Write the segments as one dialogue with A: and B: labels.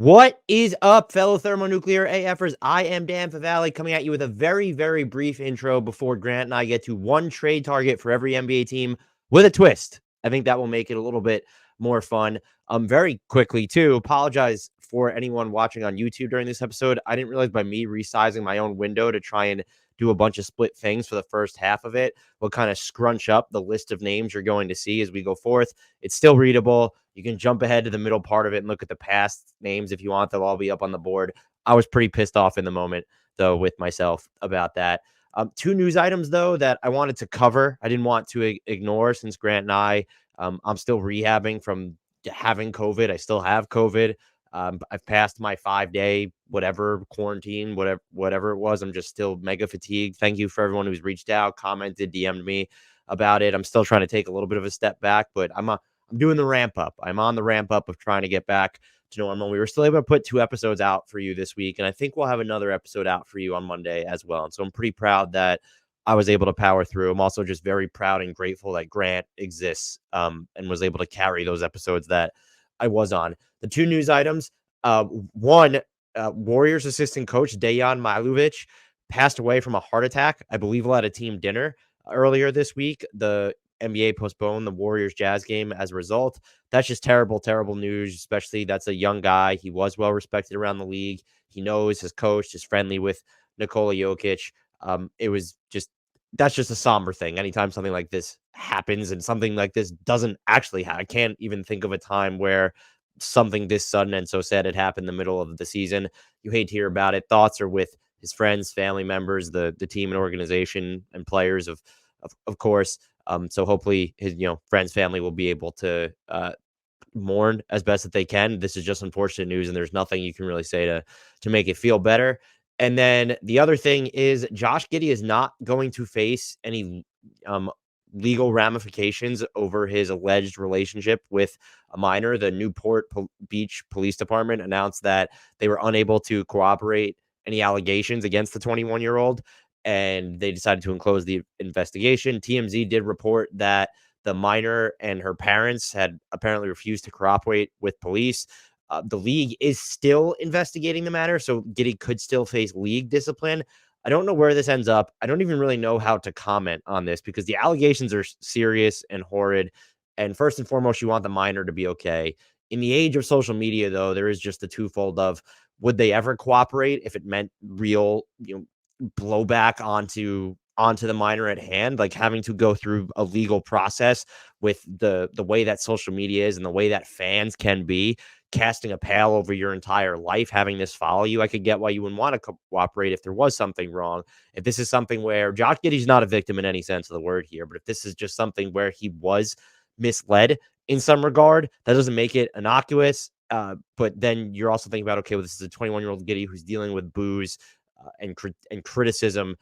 A: What is up, fellow thermonuclear AFers? I am Dan Favale coming at you with a very, very brief intro before Grant and I get to one trade target for every NBA team with a twist. I think that will make it a little bit more fun. Very quickly, too, apologize for anyone watching on YouTube during this episode. I didn't realize by me resizing my own window to try and do a bunch of split things for the first half of it will kind of scrunch up the list of names you're going to see as we go forth. It's still readable. You can jump ahead to the middle part of it and look at the past names if you want. They'll all be up on the board. I was pretty pissed off in the moment, though, with myself about that. Two news items, though, that I wanted to cover. I didn't want to ignore since Grant and I'm still rehabbing from having COVID. I still have COVID. I've passed my 5-day whatever quarantine, whatever it was. I'm just still mega fatigued. Thank you for everyone who's reached out, commented, DM'd me about it. I'm still trying to take a little bit of a step back, but I'm doing the ramp up. I'm on the ramp up of trying to get back to normal. We were still able to put 2 episodes out for you this week, and I think we'll have another episode out for you on Monday as well. And so I'm pretty proud that I was able to power through. I'm also just very proud and grateful that Grant exists and was able to carry those episodes that I was on. The 2 news items, one, Warriors assistant coach Dejan Milojević passed away from a heart attack, I believe, at a team dinner earlier this week. The NBA postponed the Warriors Jazz game as a result. That's just terrible, terrible news, especially that's a young guy. He was well respected around the league. He knows his coach, is friendly with Nikola Jokic. It was just, that's just a somber thing. Anytime something like this happens and something like this doesn't actually happen, I can't even think of a time where something this sudden and so sad had happened in the middle of the season. You hate to hear about it. Thoughts are with his friends, family members, the team and organization and players of course. So hopefully his, friends, family will be able to mourn as best that they can. This is just unfortunate news, and there's nothing you can really say to make it feel better. And then the other thing is Josh Giddey is not going to face any legal ramifications over his alleged relationship with a minor. The Newport Beach Police Department announced that they were unable to corroborate any allegations against the 21-year-old, and they decided to close the investigation. TMZ did report that the minor and her parents had apparently refused to cooperate with police. The league is still investigating the matter, so Giddey could still face league discipline. I don't know where this ends up. I don't even really know how to comment on this because the allegations are serious and horrid. And first and foremost, you want the minor to be okay. In the age of social media, though, there is just the twofold of would they ever cooperate if it meant real, blowback onto the minor at hand, like having to go through a legal process with the way that social media is and the way that fans can be, casting a pall over your entire life, having this follow you. I could get why you wouldn't want to cooperate if there was something wrong. If this is something where Josh Giddey's not a victim in any sense of the word here, but if this is just something where he was misled in some regard, that doesn't make it innocuous. But then you're also thinking about, okay, well, this is a 21-year-old Giddey who's dealing with booze and criticism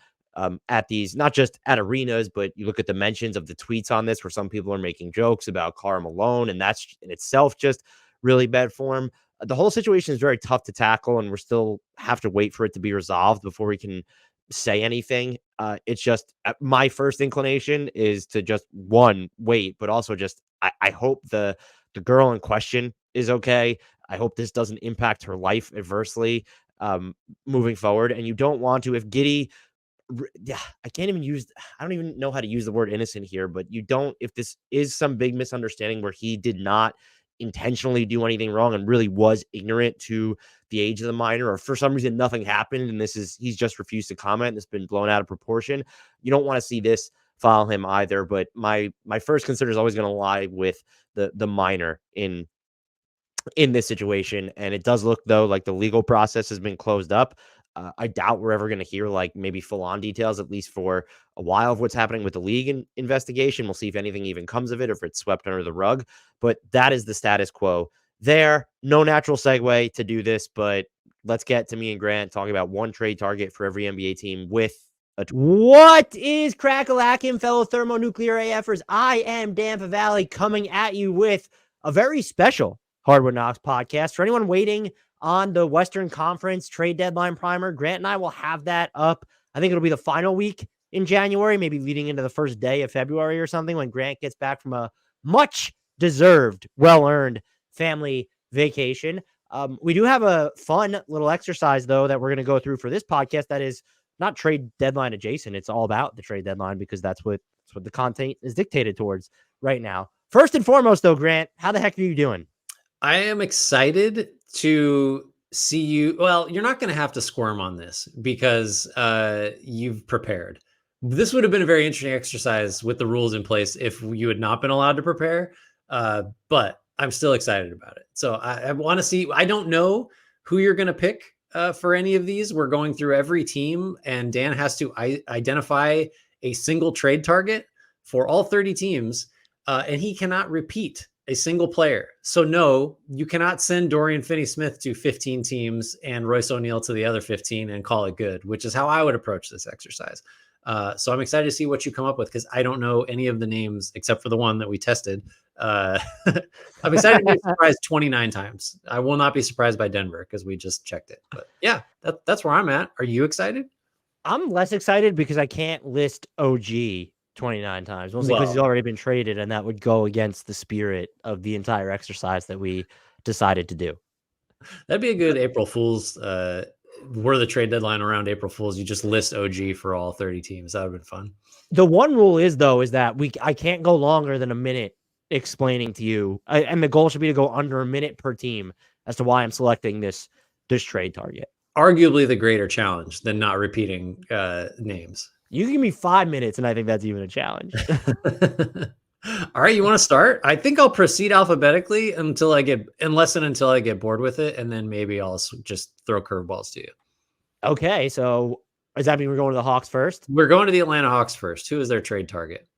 A: at these, not just at arenas, but you look at the mentions of the tweets on this where some people are making jokes about Karl Malone, and that's in itself just really bad form. The whole situation is very tough to tackle, and we're still have to wait for it to be resolved before we can say anything. It's just my first inclination is to just wait, but also just I hope the girl in question is okay. I hope this doesn't impact her life adversely moving forward. And you don't want to, if Giddey, yeah, I don't even know how to use the word innocent here, but if this is some big misunderstanding where he did not intentionally do anything wrong and really was ignorant to the age of the minor, or for some reason nothing happened and he's just refused to comment and it's been blown out of proportion, you don't want to see this follow him either. But my first concern is always going to lie with the minor in this situation. And it does look, though, like the legal process has been closed up. I doubt we're ever going to hear like maybe full on details, at least for a while, of what's happening with the league investigation. We'll see if anything even comes of it or if it's swept under the rug. But that is the status quo there. No natural segue to do this, but let's get to me and Grant talking about one trade target for every NBA team with what is crack-a-lackin', fellow thermonuclear AFers? I am Dan Favale coming at you with a very special HardwoodKnocks podcast. For anyone waiting on the Western Conference trade deadline primer, Grant and I will have that up. I think it'll be the final week in January, maybe leading into the first day of February or something when Grant gets back from a much-deserved, well-earned family vacation. We do have a fun little exercise, though, that we're going to go through for this podcast that is not trade deadline adjacent. It's all about the trade deadline because that's what the content is dictated towards right now. First and foremost, though, Grant, how the heck are you doing?
B: I am excited to see you. Well, you're not going to have to squirm on this because you've prepared. This would have been a very interesting exercise with the rules in place if you had not been allowed to prepare. But I'm still excited about it. So I want to see. I don't know who you're going to pick for any of these. We're going through every team, and Dan has to identify a single trade target for all 30 teams, and he cannot repeat a single player. So no, you cannot send Dorian Finney-Smith to 15 teams and Royce O'Neal to the other 15 and call it good, which is how I would approach this exercise. So I'm excited to see what you come up with because I don't know any of the names except for the one that we tested. I'm excited to be surprised 29 times. I will not be surprised by Denver because we just checked it. But yeah, that's where I'm at. Are you excited?
A: I'm less excited because I can't list OG 29 times, mostly because he's already been traded, and that would go against the spirit of the entire exercise that we decided to do.
B: That'd be a good April Fool's. Were the trade deadline around April Fool's, you just list OG for all 30 teams. That would have been fun.
A: The one rule is, though, is that I can't go longer than a minute explaining to you, and the goal should be to go under a minute per team as to why I'm selecting this trade target.
B: Arguably the greater challenge than not repeating names.
A: You can give me 5 minutes, and I think that's even a challenge.
B: All right, you want to start? I think I'll proceed alphabetically until I get bored with it, and then maybe I'll just throw curveballs to you.
A: Okay, so does that mean we're going to the Hawks first?
B: We're going to the Atlanta Hawks first. Who is their trade target?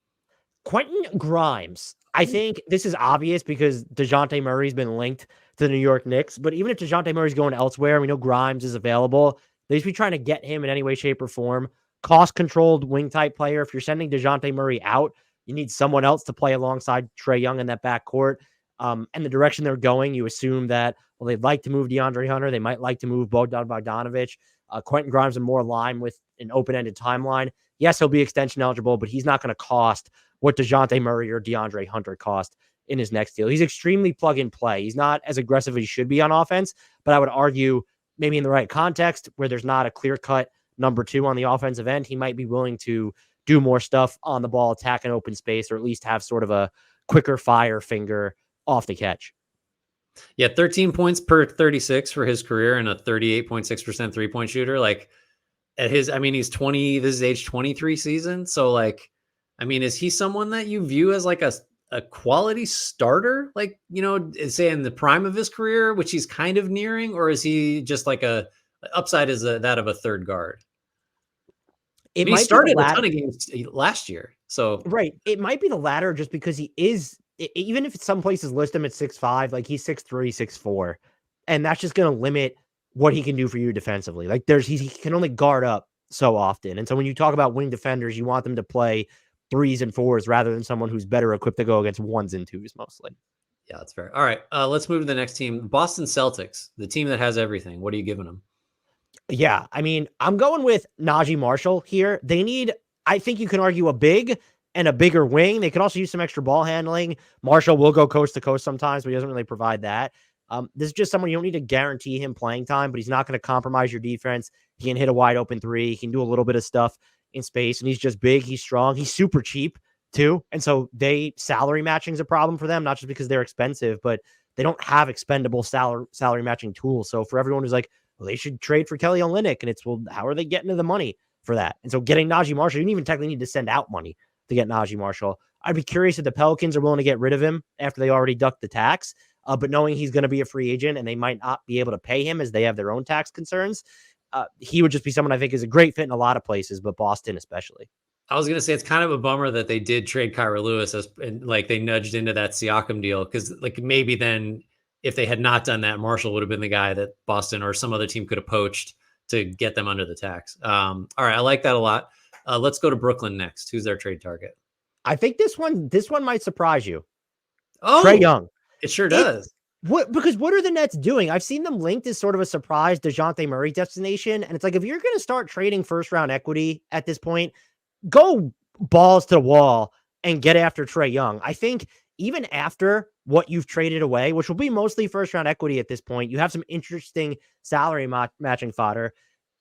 A: Quentin Grimes. I think this is obvious because DeJounte Murray's been linked to the New York Knicks, but even if DeJounte Murray's going elsewhere, we know Grimes is available. They should be trying to get him in any way, shape, or form. Cost-controlled wing-type player. If you're sending DeJounte Murray out, you need someone else to play alongside Trae Young in that backcourt. And the direction they're going, you assume that, well, they'd like to move DeAndre Hunter. They might like to move Bogdan Bogdanović. Quentin Grimes is more aligned with an open-ended timeline. Yes, he'll be extension eligible, but he's not going to cost what DeJounte Murray or DeAndre Hunter cost in his next deal. He's extremely plug and play. He's not as aggressive as he should be on offense, but I would argue maybe in the right context where there's not a clear-cut number two on the offensive end, he might be willing to do more stuff on the ball, attack an open space, or at least have sort of a quicker fire finger off the catch.
B: Yeah, 13 points per 36 for his career and a 38.6% three-point shooter. Like he's 20, this is age 23 season. So is he someone that you view as like a quality starter? Like, say in the prime of his career, which he's kind of nearing, or is he just like a upside is that of a third guard? He started a ton of games last year. So
A: right. It might be the latter just because he is, even if some places list him at 6'5", like he's 6'3", 6'4", and that's just going to limit what he can do for you defensively. Like he can only guard up so often. And so when you talk about wing defenders, you want them to play 3s and 4s rather than someone who's better equipped to go against 1s and 2s mostly.
B: Yeah, that's fair. All right. Let's move to the next team. Boston Celtics, the team that has everything. What are you giving them?
A: Yeah, I mean, I'm going with Najee Marshall here. They need, I think you can argue, a big and a bigger wing. They could also use some extra ball handling. Marshall will go coast to coast sometimes, but he doesn't really provide that. This is just someone you don't need to guarantee him playing time, but he's not going to compromise your defense. He can hit a wide open three. He can do a little bit of stuff in space, and he's just big. He's strong. He's super cheap too. And so salary matching is a problem for them, not just because they're expensive, but they don't have expendable salary matching tools. So for everyone who's like, well, they should trade for Kelly Olynyk, and it's, well, how are they getting to the money for that? And so getting Najee Marshall, you don't even technically need to send out money to get Najee Marshall. I'd be curious if the Pelicans are willing to get rid of him after they already ducked the tax. But knowing he's going to be a free agent and they might not be able to pay him as they have their own tax concerns, he would just be someone I think is a great fit in a lot of places, but Boston especially.
B: I was going to say it's kind of a bummer that they did trade Kyra Lewis and they nudged into that Siakam deal because maybe then if they had not done that, Marshall would have been the guy that Boston or some other team could have poached to get them under the tax. All right, I like that a lot. Let's go to Brooklyn next. Who's their trade target?
A: I think this one might surprise you.
B: Oh,
A: Trae Young.
B: It sure does.
A: Because what are the Nets doing? I've seen them linked as sort of a surprise DeJounte Murray destination. And it's like, if you're going to start trading first round equity at this point, go balls to the wall and get after Trae Young. I think even after what you've traded away, which will be mostly first round equity at this point, you have some interesting salary matching fodder.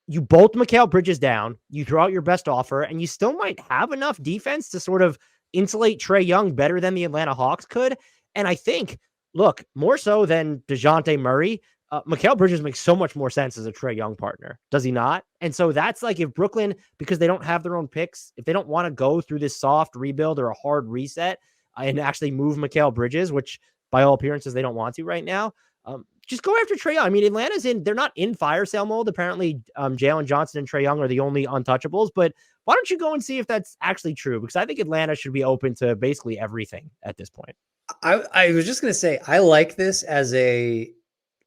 A: You bolt Mikal Bridges down, you throw out your best offer, and you still might have enough defense to sort of insulate Trae Young better than the Atlanta Hawks could. And I think, look, more so than DeJounte Murray, Mikal Bridges makes so much more sense as a Trae Young partner, does he not? And so that's like if Brooklyn, because they don't have their own picks, if they don't want to go through this soft rebuild or a hard reset and actually move Mikal Bridges, which by all appearances they don't want to right now, just go after Trae Young. I mean, they're not in fire sale mode. Apparently, Jalen Johnson and Trae Young are the only untouchables, but why don't you go and see if that's actually true? Because I think Atlanta should be open to basically everything at this point.
B: I was just going to say, I like this as a,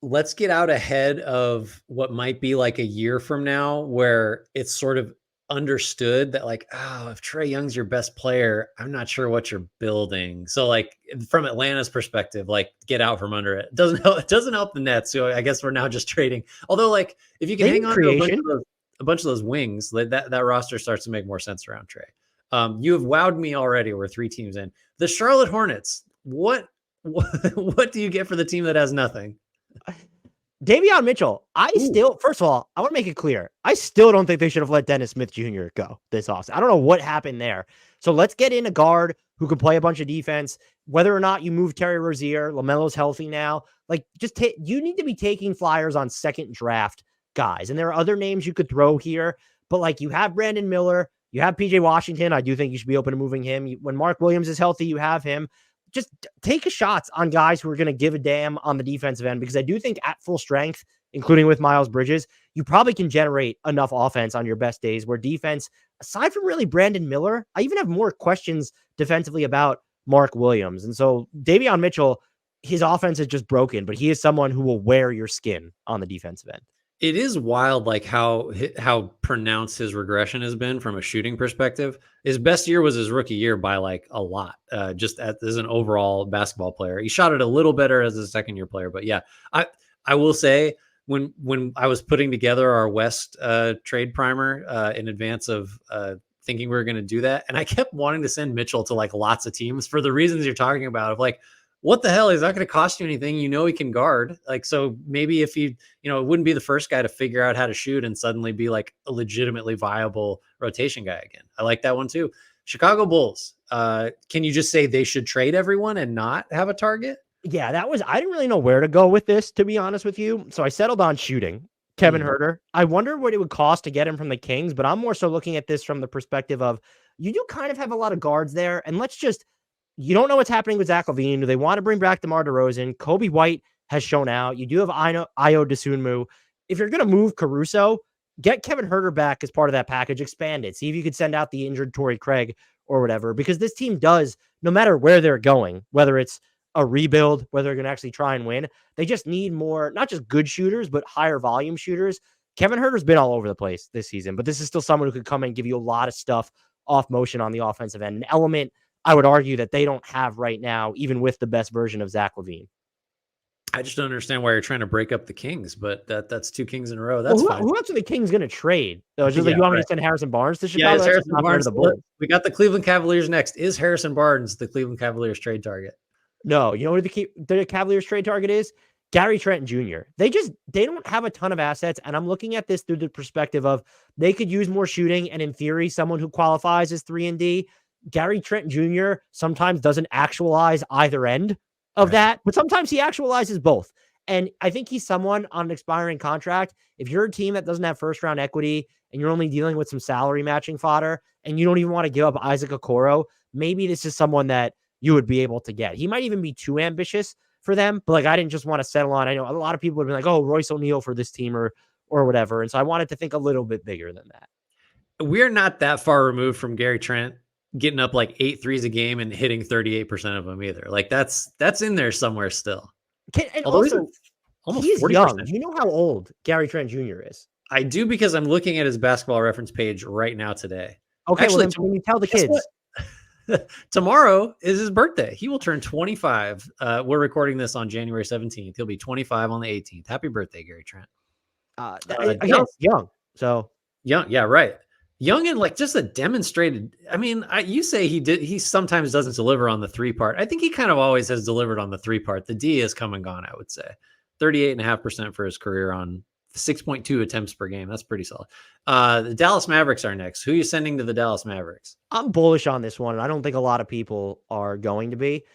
B: let's get out ahead of what might be like a year from now, where it's sort of understood that like, oh, if Trae Young's your best player, I'm not sure what you're building. So like from Atlanta's perspective, like get out from under it. It doesn't help the Nets. So I guess we're now just trading. Although like if you can hang on to a bunch of those wings, that roster starts to make more sense around Trae. You have wowed me already. We're 3 teams in. The Charlotte Hornets. What do you get for the team that has nothing?
A: Davion Mitchell, first of all, I want to make it clear. I still don't think they should have let Dennis Smith Jr. go this offseason. I don't know what happened there. So let's get in a guard who can play a bunch of defense. Whether or not you move Terry Rozier, LaMelo's healthy now. Like, you need to be taking flyers on second draft guys. And there are other names you could throw here, but like you have Brandon Miller, you have PJ Washington. I do think you should be open to moving him. When Mark Williams is healthy, you have him. Just take a shots on guys who are going to give a damn on the defensive end, because I do think at full strength, including with Miles Bridges, you probably can generate enough offense on your best days where defense, aside from really Brandon Miller, I even have more questions defensively about Mark Williams. And so Davion Mitchell, his offense is just broken, but he is someone who will wear your skin on the defensive end. It
B: is wild, like how pronounced his regression has been from a shooting perspective. His best year was his rookie year by like a lot, just as an overall basketball player. He shot it a little better as a second year player, but yeah, I will say when I was putting together our West trade primer in advance of thinking we were going to do that, and I kept wanting to send Mitchell to like lots of teams for the reasons you're talking about, of like, what the hell? He's not going to cost you anything. You know, he can guard. Like, so maybe if it wouldn't be the first guy to figure out how to shoot and suddenly be like a legitimately viable rotation guy again. I like that one too. Chicago Bulls. Can you just say they should trade everyone and not have a target?
A: Yeah, I didn't really know where to go with this, to be honest with you. So I settled on shooting Kevin Huerter. I wonder what it would cost to get him from the Kings, but I'm more so looking at this from the perspective of you do kind of have a lot of guards there. And you don't know what's happening with Zach LaVine. Do they want to bring back DeMar DeRozan? Kobe White has shown out. You do have Ayo Dosunmu. If you're going to move Caruso, get Kevin Huerter back as part of that package. Expand it. See if you could send out the injured Torrey Craig or whatever, because this team does, no matter where they're going, whether it's a rebuild, whether they're going to actually try and win, they just need more, not just good shooters, but higher volume shooters. Kevin Huerter's been all over the place this season, but this is still someone who could come and give you a lot of stuff off motion on the offensive end. An element I would argue that they don't have right now, even with the best version of Zach LaVine.
B: I just don't understand why you're trying to break up the Kings, but that's 2 Kings in a row. That's fine.
A: Who else are the Kings going to trade? So it's just like, you want me to send Harrison Barnes to Chicago?
B: Yeah, Harrison Barnes. We got the Cleveland Cavaliers next. Is Harrison Barnes the Cleveland Cavaliers trade target?
A: No. You know what the Cavaliers trade target is? Gary Trent Jr. They don't have a ton of assets, and I'm looking at this through the perspective of they could use more shooting, and in theory, someone who qualifies as 3-and-D. Gary Trent Jr. sometimes doesn't actualize either end of that, but sometimes he actualizes both. And I think he's someone on an expiring contract. If you're a team that doesn't have first round equity and you're only dealing with some salary matching fodder and you don't even want to give up Isaac Okoro, maybe this is someone that you would be able to get. He might even be too ambitious for them, but like, I didn't just want to settle on, I know a lot of people would be like, oh, Royce O'Neal for this team or whatever. And so I wanted to think a little bit bigger than that.
B: We're not that far removed from Gary Trent getting up like 8 threes a game and hitting 38% of them either. Like that's in there somewhere still.
A: And he's young. Do you know how old Gary Trent Jr. is?
B: I do, because I'm looking at his basketball reference page right now today.
A: Okay, actually, well, when you tell the kids.
B: Tomorrow is his birthday. He will turn 25. We're recording this on January 17th. He'll be 25 on the 18th. Happy birthday, Gary Trent.
A: Young. So
B: young. Yeah, right. young and like just a demonstrated. I mean, you say he sometimes doesn't deliver on the 3 part. I think he kind of always has delivered on the 3 part. The D has come and gone, I would say. 38.5% for his career on 6.2 attempts per game. That's pretty solid. The Dallas Mavericks are next. Who are you sending to the Dallas Mavericks?
A: I'm bullish on this one. I don't think a lot of people are going to be.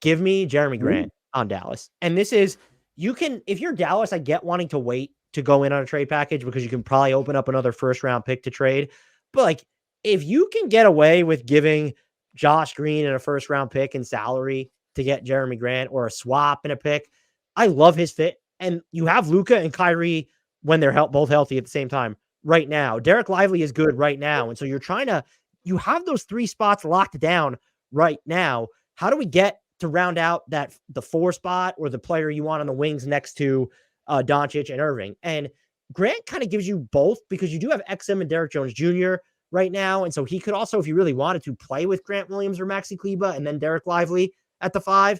A: Give me Jeremy Grant on Dallas. And this is, if you're Dallas, I get wanting to wait to go in on a trade package because you can probably open up another first round pick to trade. But like, if you can get away with giving Josh Green and a first round pick and salary to get Jeremy Grant, or a swap and a pick, I love his fit. And you have Luka and Kyrie when they're both healthy at the same time right now. Derek Lively is good right now. And so you have those 3 spots locked down right now. How do we get to round out the 4 spot or the player you want on the wings next to Doncic and Irving? And Grant kind of gives you both, because you do have XM and Derek Jones Jr. right now. And so he could also, if you really wanted to, play with Grant Williams or Maxi Kleber and then Derek Lively at the 5.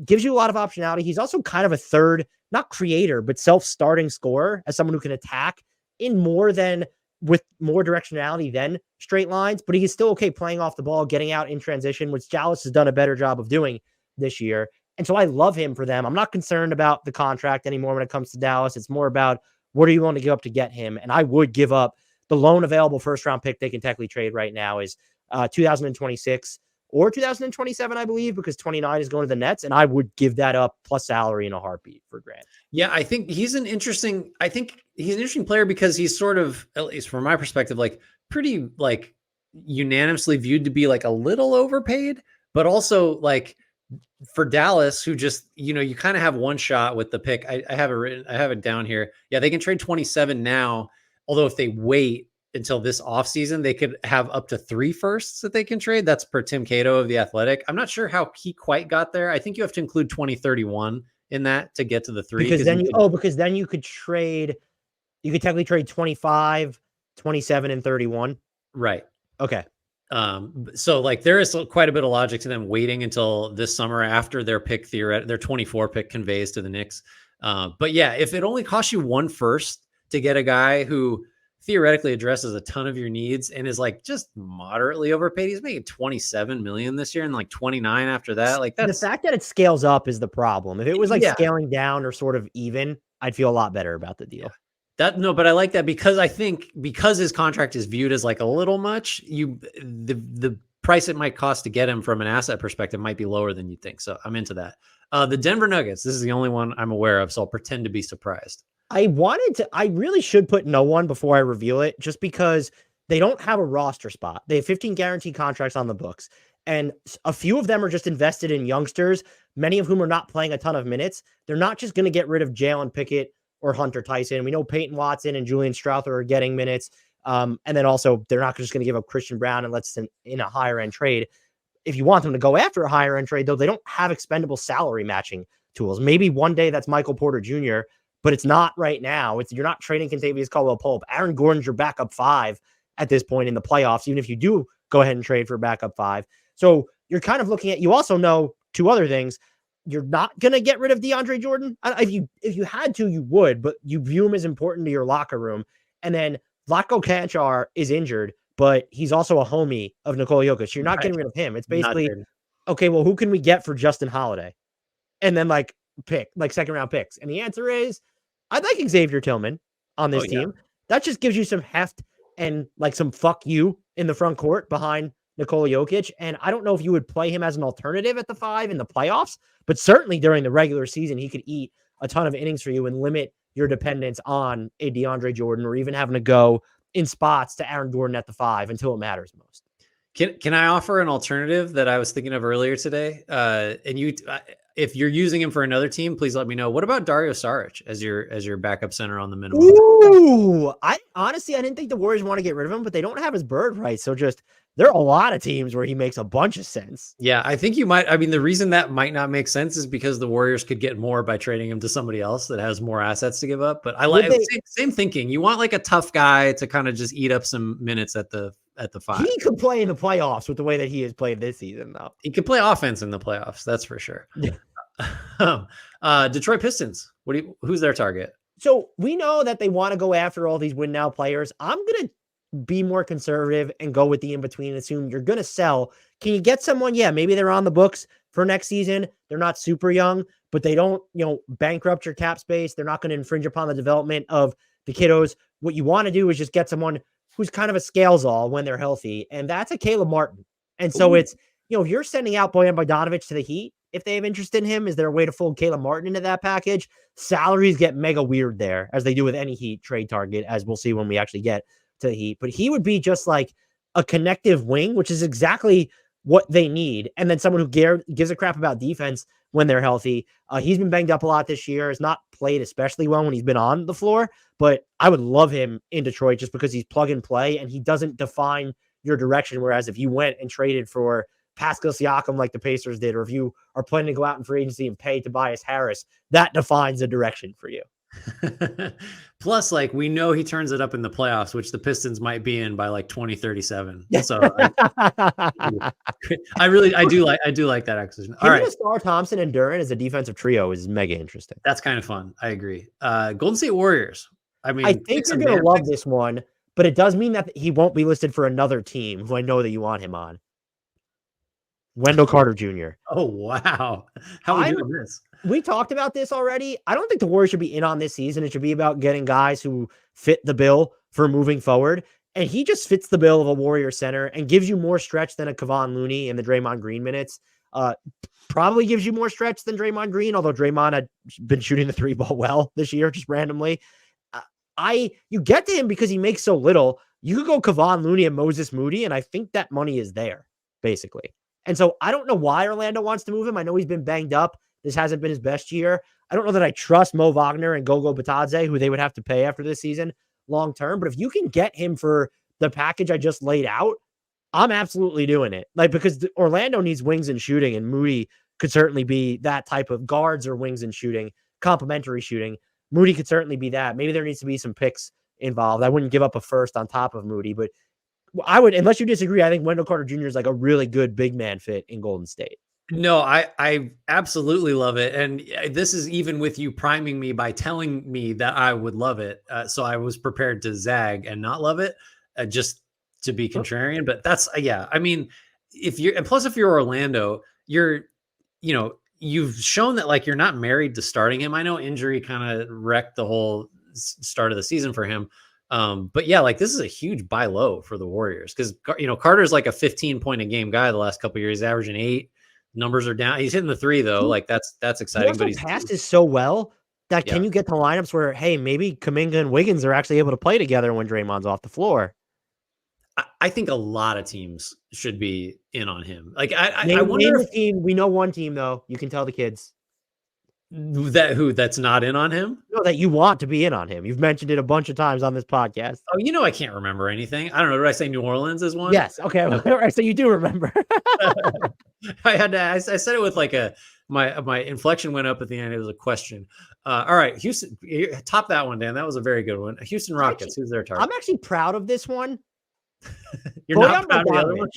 A: Gives you a lot of optionality. He's also kind of a third, not creator, but self-starting scorer, as someone who can attack with more directionality than straight lines, but he's still okay playing off the ball, getting out in transition, which Dallas has done a better job of doing this year. And so I love him for them. I'm not concerned about the contract anymore when it comes to Dallas. It's more about, what are you willing to give up to get him? And I would give up the lone available first round pick they can technically trade right now is 2026 or 2027, I believe, because 29 is going to the Nets. And I would give that up plus salary in a heartbeat for Grant.
B: Yeah, I think he's an interesting player because he's sort of, at least from my perspective, like pretty like unanimously viewed to be like a little overpaid, but also like for Dallas, who just, you kind of have one shot with the pick. I have it down here. Yeah, they can trade 27 now. Although if they wait until this offseason, they could have up to 3 firsts that they can trade. That's per Tim Cato of The Athletic. I'm not sure how he quite got there. I think you have to include 2031 in that to get to the 3.
A: Because then you could technically trade 25, 27, and 31.
B: Right.
A: Okay.
B: So like there is quite a bit of logic to them waiting until this summer after their pick, their 24 pick conveys to the Knicks. But yeah, if it only costs you 1 first to get a guy who theoretically addresses a ton of your needs and is like just moderately overpaid. He's making 27 million this year and like 29 after that. Like, that's
A: the fact that it scales up is the problem. If it was like scaling down or sort of even, I'd feel a lot better about the deal.
B: But I like that because I think because his contract is viewed as like a little much, the price it might cost to get him from an asset perspective might be lower than you think. So I'm into that. The Denver Nuggets, this is the only one I'm aware of, so I'll pretend to be surprised.
A: I really should put no one before I reveal it, just because they don't have a roster spot. They have 15 guaranteed contracts on the books, and a few of them are just invested in youngsters, many of whom are not playing a ton of minutes. They're not just going to get rid of Jalen Pickett or Hunter Tyson. We know Peyton Watson and Julian Strouthers are getting minutes. And then also they're not just going to give up Christian Brown unless it's in a higher end trade. If you want them to go after a higher end trade, though, they don't have expendable salary matching tools. Maybe one day that's Michael Porter Jr., but it's not right now. You're not trading Kentavious Caldwell-Pope. Aaron Gordon's your backup 5 at this point in the playoffs, even if you do go ahead and trade for a backup 5. So you're kind of looking at, you also know 2 other things. You're not going to get rid of DeAndre Jordan. If you had to, you would, but you view him as important to your locker room. And then Vlatko Kanchar is injured, but he's also a homie of Nikola Jokic. You're not getting rid of him. It's basically, okay, well, who can we get for Justin Holiday? And then pick second round picks. And the answer is, I'd like Xavier Tillman on this team. That just gives you some heft and like some fuck you in the front court behind Nikola Jokic. And I don't know if you would play him as an alternative at the 5 in the playoffs, but certainly during the regular season, he could eat a ton of innings for you and limit your dependence on a DeAndre Jordan, or even having to go in spots to Aaron Gordon at the 5 until it matters most.
B: Can I offer an alternative that I was thinking of earlier today? If you're using him for another team, please let me know. What about Dario Saric as your backup center on the minimum?
A: Ooh, I didn't think the Warriors want to get rid of him, but they don't have his bird right. So there are a lot of teams where he makes a bunch of sense.
B: Yeah, I think you might. I mean, the reason that might not make sense is because the Warriors could get more by trading him to somebody else that has more assets to give up. But I like same thinking. You want like a tough guy to kind of just eat up some minutes at the 5.
A: He could play in the playoffs with the way that he has played this season, though.
B: He could play offense in the playoffs. That's for sure. Detroit Pistons. Who's their target?
A: So we know that they want to go after all these win now players. I'm going to be more conservative and go with the in-between and assume you're going to sell. Can you get someone? Yeah, maybe they're on the books for next season. They're not super young, but they don't, bankrupt your cap space. They're not going to infringe upon the development of the kiddos. What you want to do is just get someone who's kind of a scales all when they're healthy. And that's a Caleb Martin. And so it's, if you're sending out Bojan Bogdanović to the Heat, if they have interest in him, is there a way to fold Caleb Martin into that package? Salaries get mega weird there, as they do with any Heat trade target, as we'll see when we actually get to the Heat. But he would be just like a connective wing, which is exactly what they need. And then someone who gives a crap about defense when they're healthy. He's been banged up a lot this year. Has not played especially well when he's been on the floor. But I would love him in Detroit just because he's plug and play and he doesn't define your direction. Whereas if you went and traded for Pascal Siakam like the Pacers did, or if you are planning to go out in free agency and pay Tobias Harris, that defines a direction for you.
B: Plus, like, we know he turns it up in the playoffs, which the Pistons might be in by like 2037. So I do like that acquisition. All right.
A: Star, Thompson, and Duren as a defensive trio is mega interesting.
B: That's kind of fun. I agree. Golden State Warriors. I mean,
A: I think you're going to love this one, but it does mean that he won't be listed for another team who I know that you want him on. Wendell Carter Jr.
B: Oh, wow. How are we doing this?
A: We talked about this already. I don't think the Warriors should be in on this season. It should be about getting guys who fit the bill for moving forward. And he just fits the bill of a Warrior center and gives you more stretch than a Kevon Looney in the Draymond Green minutes. Probably gives you more stretch than Draymond Green, although Draymond had been shooting the three ball well this year, just randomly. You get to him because he makes so little. You could go Kevon Looney and Moses Moody, and I think that money is there, basically. And so I don't know why Orlando wants to move him. I know he's been banged up. This hasn't been his best year. I don't know that I trust Mo Wagner and Gogo Batadze, who they would have to pay after this season long term. But if you can get him for the package I just laid out, I'm absolutely doing it. Like, because Orlando needs wings and shooting, and Moody could certainly be that type of guards or wings and shooting, complementary shooting. Moody could certainly be that. Maybe there needs to be some picks involved. I wouldn't give up a first on top of Moody, but I would, unless you disagree, I think Wendell Carter Jr. is like a really good big man fit in Golden State.
B: No, I absolutely love it. And this is even with you priming me by telling me that I would love it. So I was prepared to zag and not love it, just to be contrarian. But that's, yeah, I mean, if you're Orlando, you've shown that like you're not married to starting him. I know injury kind of wrecked the whole start of the season for him. But yeah, like this is a huge buy low for the Warriors because Carter's like a 15 point a game guy the last couple of years. He's averaging 8. Numbers are down. He's hitting the 3 though. Like that's exciting. But he's
A: passes so well that can you get to lineups where, hey, maybe Kuminga and Wiggins are actually able to play together when Draymond's off the floor?
B: I think a lot of teams should be in on him. Like
A: I wonder if team. We know one team though. You can tell the kids
B: that's not in on him.
A: No, that you want to be in on him. You've mentioned it a bunch of times on this podcast.
B: Oh, I can't remember anything. I don't know. Did I say New Orleans is one?
A: Yes. Okay. So you do remember.
B: I said it with like my inflection went up at the end. It was a question. All right, Houston, top that one, Dan. That was a very good one. Houston Rockets. Who's their target?
A: I'm actually proud of this one.
B: You're not proud of the other ones?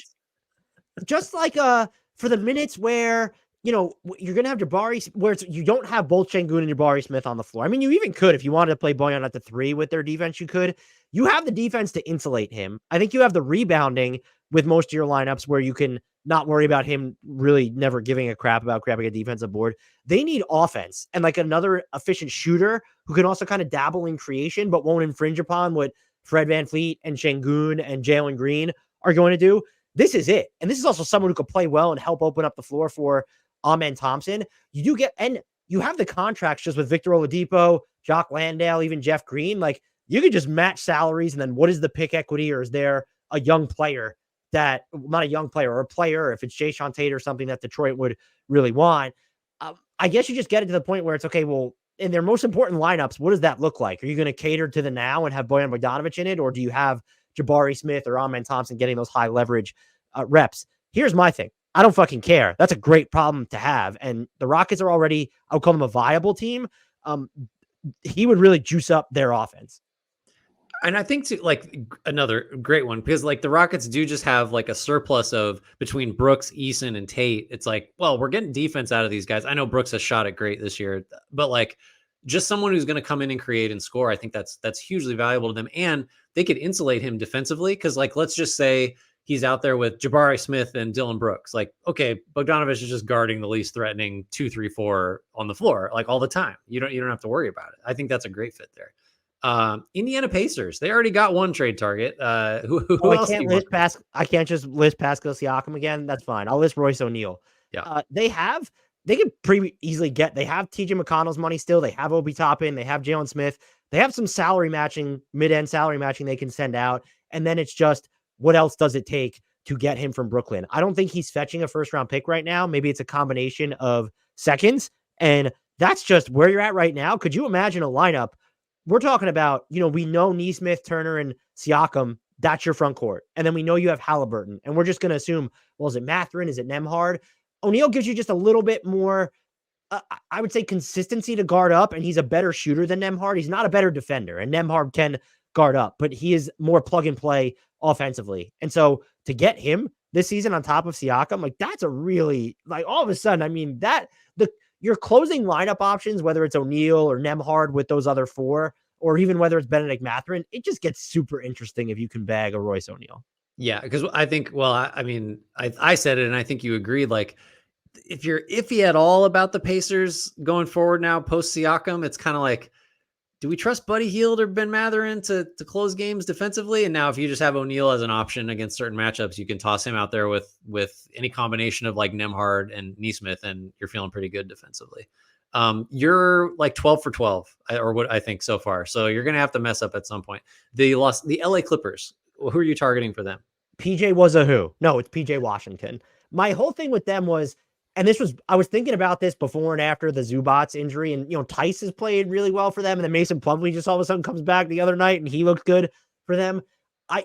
A: Just like for the minutes where you're going to have Jabari, where you don't have both Şengün and Jabari Smith on the floor. I mean, you even could, if you wanted to play Bojan at the 3 with their defense, you could. You have the defense to insulate him. I think you have the rebounding with most of your lineups where you can not worry about him really never giving a crap about grabbing a defensive board. They need offense and like another efficient shooter who can also kind of dabble in creation, but won't infringe upon what Fred VanVleet and Şengün and Jalen Green are going to do. This is it. And this is also someone who could play well and help open up the floor for Amen Thompson. You do get, and you have the contracts just with Victor Oladipo, Jock Landale, even Jeff Green. Like you could just match salaries. And then what is the pick equity? Or is there a young player that, not a young player or a player, if it's Jae'Sean Tate or something that Detroit would really want? I guess you just get it to the point where it's okay. Well, in their most important lineups, what does that look like? Are you going to cater to the now and have Bojan Bogdanović in it? Or do you have Jabari Smith or Amen Thompson getting those high leverage reps? Here's my thing. I don't fucking care. That's a great problem to have. And the Rockets are already, I would call them a viable team. He would really juice up their offense.
B: And I think like another great one, because like the Rockets do just have like a surplus of between Brooks, Eason, and Tate. It's like, well, we're getting defense out of these guys. I know Brooks has shot it great this year, but like just someone who's going to come in and create and score. I think that's hugely valuable to them, and they could insulate him defensively because, like, let's just say he's out there with Jabari Smith and Dylan Brooks. Like, okay, Bogdanovich is just guarding the least threatening 2, 3, 4 on the floor, like all the time. You don't have to worry about it. I think that's a great fit there. Indiana Pacers, they already got one trade target. Who else?
A: I can't just list Pascal Siakam again. That's fine. I'll list Royce O'Neal.
B: Yeah.
A: They could pretty easily they have TJ McConnell's money still. They have Obi Toppin. They have Jalen Smith. They have some mid-end salary matching they can send out. And then it's just, what else does it take to get him from Brooklyn? I don't think he's fetching a first-round pick right now. Maybe it's a combination of seconds. And that's just where you're at right now. Could you imagine a lineup? We're talking about, we know Nesmith, Turner, and Siakam. That's your front court. And then we know you have Halliburton. And we're just going to assume, well, is it Mathurin? Is it Nembhard? O'Neal gives you just a little bit more, I would say, consistency to guard up, and he's a better shooter than Nembhard. He's not a better defender, and Nembhard can guard up, but he is more plug and play offensively. And so to get him this season on top of Siakam, like, that's a really, like, all of a sudden, I mean, your closing lineup options, whether it's O'Neal or Nembhard with those other four, or even whether it's Benedict Mathurin, it just gets super interesting if you can bag a Royce O'Neal.
B: Yeah, because I think, well, I said it, and I think you agreed. Like, if you're iffy at all about the Pacers going forward now post Siakam, it's kind of like, do we trust Buddy Hield or Ben Mathurin to close games defensively? And now if you just have O'Neal as an option against certain matchups, you can toss him out there with any combination of like Nembhard and Nesmith, and you're feeling pretty good defensively. You're like 12 for 12, or what I think so far. So you're going to have to mess up at some point. The LA Clippers. Who are you targeting for them?
A: PJ was a who? No, it's PJ Washington. My whole thing with them was, and I was thinking about this before and after the Zubats injury, and, Tice has played really well for them, and then Mason Plumlee just all of a sudden comes back the other night, and he looked good for them.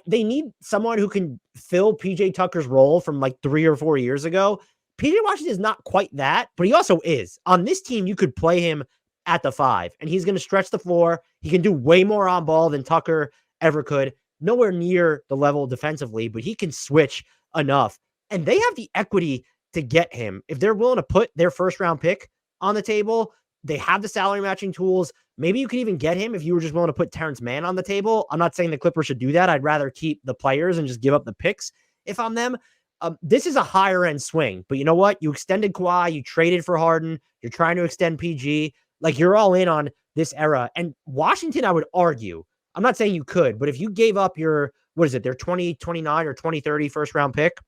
A: They need someone who can fill PJ Tucker's role from like 3 or 4 years ago. PJ Washington is not quite that, but he also is. On this team, you could play him at the 5, and he's going to stretch the floor. He can do way more on ball than Tucker ever could. Nowhere near the level defensively, but he can switch enough. And they have the equity to get him. If they're willing to put their first round pick on the table, they have the salary matching tools. Maybe you could even get him if you were just willing to put Terrence Mann on the table. I'm not saying the Clippers should do that. I'd rather keep the players and just give up the picks if I'm them. This is a higher end swing, but you know what? You extended Kawhi, you traded for Harden, you're trying to extend PG. Like, you're all in on this era. And Washington, I would argue, I'm not saying you could, but if you gave up their 2029 or 2030 first round pick,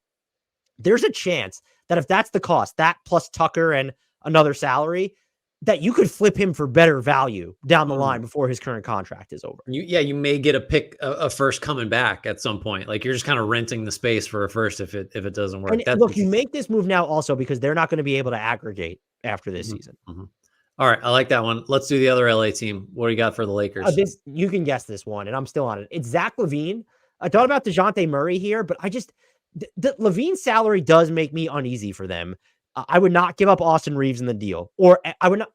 A: there's a chance that if that's the cost, that plus Tucker and another salary, that you could flip him for better value down the line before his current contract is over.
B: You may get a first coming back at some point. Like, you're just kind of renting the space for a first if it doesn't work.
A: And look, you make this move now also because they're not going to be able to aggregate after this season.
B: Mm-hmm. All right, I like that one. Let's do the other LA team. What do you got for the Lakers?
A: You can guess this one, and I'm still on it. It's Zach LaVine. I thought about DeJounte Murray here, but the LaVine salary does make me uneasy for them. I would not give up Austin Reeves in the deal, or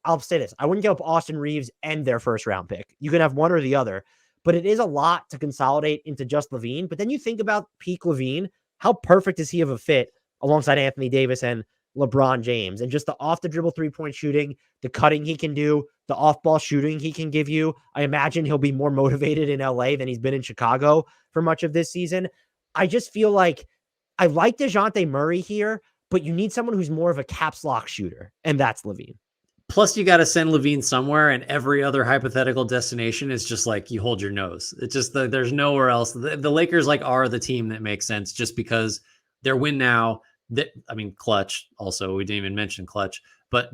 A: I'll say this: I wouldn't give up Austin Reeves and their first round pick. You can have one or the other, but it is a lot to consolidate into just LaVine. But then you think about peak LaVine, how perfect is he of a fit alongside Anthony Davis and LeBron James, and just the off the dribble 3-point shooting, the cutting he can do, the off ball shooting he can give you. I imagine he'll be more motivated in LA than he's been in Chicago for much of this season. I just feel like I like DeJounte Murray here, but you need someone who's more of a caps lock shooter, and that's LaVine.
B: Plus, you got to send LaVine somewhere, and every other hypothetical destination is just like you hold your nose. It's just there's nowhere else. The Lakers are the team that makes sense just because they're win now. Clutch also, we didn't even mention Clutch, but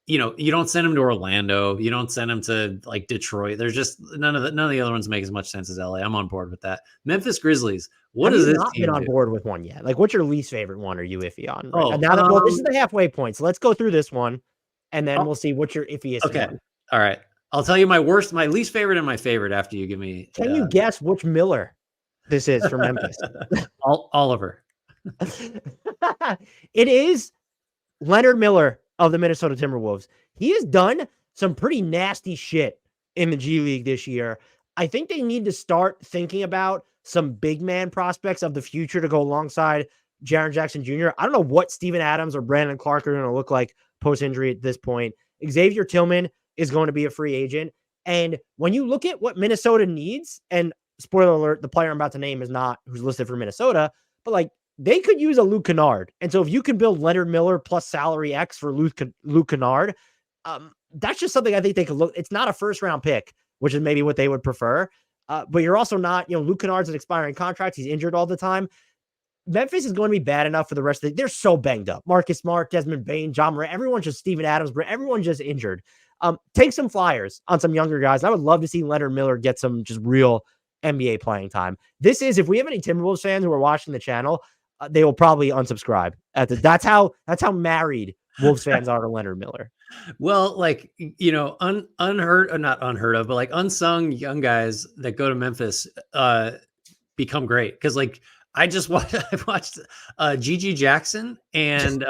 B: you don't send him to Orlando. You don't send him to like Detroit. There's just none of the other ones make as much sense as LA. I'm on board with that. Memphis Grizzlies. What is this? Not been on
A: board with one yet. Like, what's your least favorite one? Are you iffy on? Right? This is the halfway point. So let's go through this one, and then we'll see what's your iffiest.
B: Okay.
A: One.
B: All right. I'll tell you my least favorite, and my favorite after you give me.
A: Can you guess which Miller this is for Memphis?
B: Oliver.
A: It is Leonard Miller of the Minnesota Timberwolves. He has done some pretty nasty shit in the G League this year. I think they need to start thinking about some big man prospects of the future to go alongside Jaren Jackson Jr. I don't know what Steven Adams or Brandon Clark are going to look like post-injury at this point. Xavier Tillman is going to be a free agent. And when you look at what Minnesota needs, and spoiler alert, the player I'm about to name is not who's listed for Minnesota, but like they could use a Luke Kennard. And so if you can build Leonard Miller plus salary X for Luke Kennard, that's just something I think they could look. It's not a first round pick, which is maybe what they would prefer. But you're also not, Luke Kennard's an expiring contract. He's injured all the time. Memphis is going to be bad enough for the rest of they're so banged up. Marcus Smart, Desmond Bain, John Moran, everyone's just Steven Adams, but everyone's just injured. Take some flyers on some younger guys. I would love to see Leonard Miller get some just real NBA playing time. This is, if we have any Timberwolves fans who are watching the channel, they will probably unsubscribe. That's how married Wolves fans are to Leonard Miller.
B: Well, like, not unheard of, but like unsung young guys that go to Memphis become great. Because like I watched Gigi Jackson and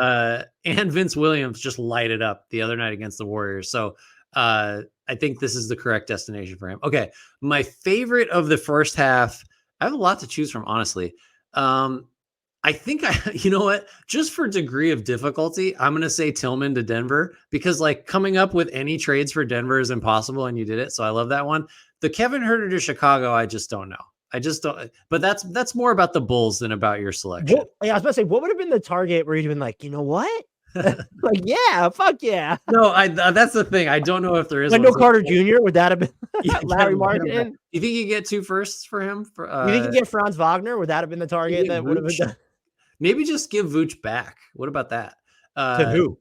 B: Vince Williams just light it up the other night against the Warriors. So I think this is the correct destination for him. Okay, my favorite of the first half. I have a lot to choose from, honestly. I think you know what? Just for degree of difficulty, I'm going to say Tillman to Denver, because like coming up with any trades for Denver is impossible, and you did it. So I love that one. The Kevin Huerter to Chicago, I just don't know. I just don't. But that's more about the Bulls than about your selection.
A: I was about to say, what would have been the target where you'd been like, you know what? Like, yeah, fuck yeah.
B: No, that's the thing. I don't know if there is.
A: Wendell Carter Jr. Would that have been Larry Marketing?
B: You think you get 2 firsts for him?
A: You think you get Franz Wagner? Would that have been the target that would have been done?
B: Maybe just give Vooch back. What about that?
A: To who?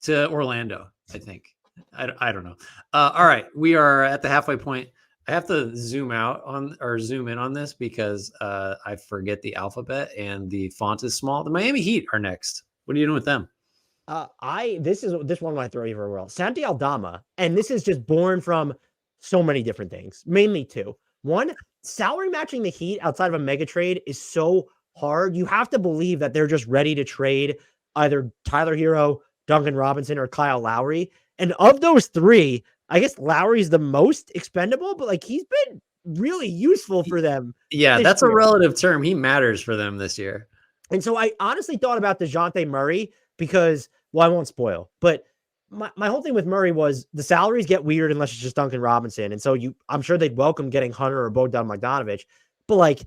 B: To Orlando, I think. I don't know. All right, we are at the halfway point. I have to zoom in on this because I forget the alphabet and the font is small. The Miami Heat are next. What are you doing with them?
A: This one might throw you for a whirl. Santi Aldama, and this is just born from so many different things, mainly 2. One, salary matching the Heat outside of a mega trade is so hard. You have to believe that they're just ready to trade either Tyler Hero, Duncan Robinson, or Kyle Lowry. And of those 3, I guess Lowry's the most expendable, but like he's been really useful for them.
B: Yeah, that's a relative term. He matters for them this year.
A: And so I honestly thought about DeJounte Murray because, well, I won't spoil, but my whole thing with Murray was the salaries get weird unless it's just Duncan Robinson. And so I'm sure they'd welcome getting Hunter or Bogdan Bogdanović, but like,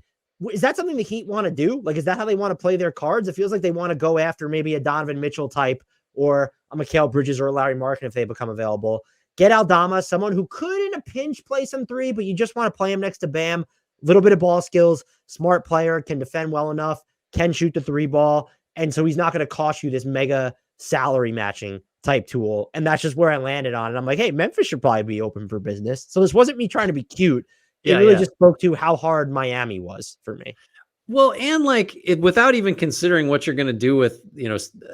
A: is that something the Heat want to do? Like, is that how they want to play their cards? It feels like they want to go after maybe a Donovan Mitchell type or a Mikal Bridges or a Larry Markin if they become available. Get Aldama, someone who could in a pinch play some 3, but you just want to play him next to Bam. A little bit of ball skills, smart player, can defend well enough, can shoot the 3 ball. And so he's not going to cost you this mega salary matching type tool. And that's just where I landed on it. I'm like, hey, Memphis should probably be open for business. So this wasn't me trying to be cute. It really just spoke to how hard Miami was for me.
B: Well, and like it, without even considering what you're going to do with,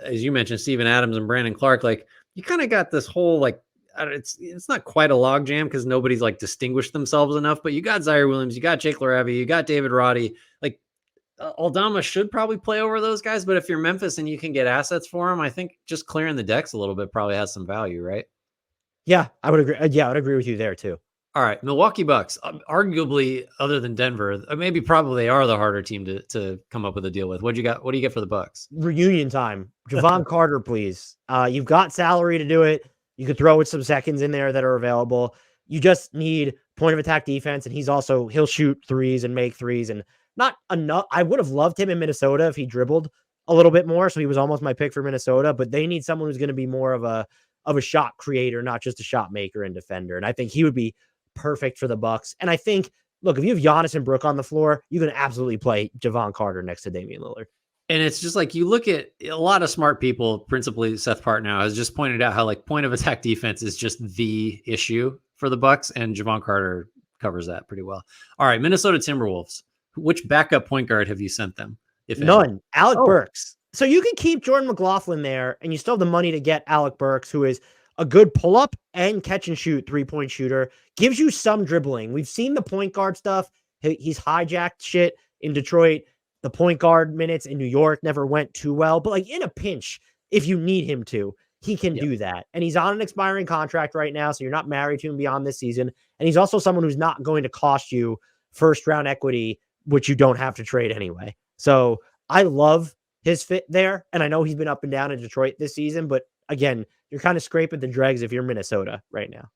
B: as you mentioned, Steven Adams and Brandon Clark, like you kind of got this whole, like, it's not quite a logjam because nobody's like distinguished themselves enough, but you got Zaire Williams, you got Jake LaRavia, you got David Roddy. Like Aldama should probably play over those guys, but if you're Memphis and you can get assets for him, I think just clearing the decks a little bit probably has some value, right?
A: Yeah, I would agree. Yeah, I would agree with you there too.
B: All right, Milwaukee Bucks, arguably, other than Denver, maybe probably they are the harder team to come up with a deal with. What do you get for the Bucks?
A: Reunion time. Javon Carter, please. You've got salary to do it. You could throw with some seconds in there that are available. You just need point of attack defense, and he'll shoot 3s and make 3s, and not enough. I would have loved him in Minnesota if he dribbled a little bit more, so he was almost my pick for Minnesota, but they need someone who's going to be more of a shot creator, not just a shot maker and defender, and I think he would be perfect for the Bucks. And I think, look, if you have Giannis and Brook on the floor, you can absolutely play Javon Carter next to Damian Lillard.
B: And it's just like you look at a lot of smart people, principally Seth Partnow, has just pointed out how like point of attack defense is just the issue for the Bucks, and Javon Carter covers that pretty well. All right, Minnesota Timberwolves. Which backup point guard have you sent them? If
A: none,
B: any?
A: Alec Burks. So you can keep Jordan McLaughlin there, and you still have the money to get Alec Burks, who is a good pull-up and catch-and-shoot three-point shooter. Gives you some dribbling. We've seen the point guard stuff. He's hijacked shit in Detroit. The point guard minutes in New York never went too well. But like in a pinch, if you need him to, he can do that. And he's on an expiring contract right now, so you're not married to him beyond this season. And he's also someone who's not going to cost you first-round equity, which you don't have to trade anyway. So I love his fit there. And I know he's been up and down in Detroit this season, but again, you're kind of scraping the dregs if you're Minnesota right now.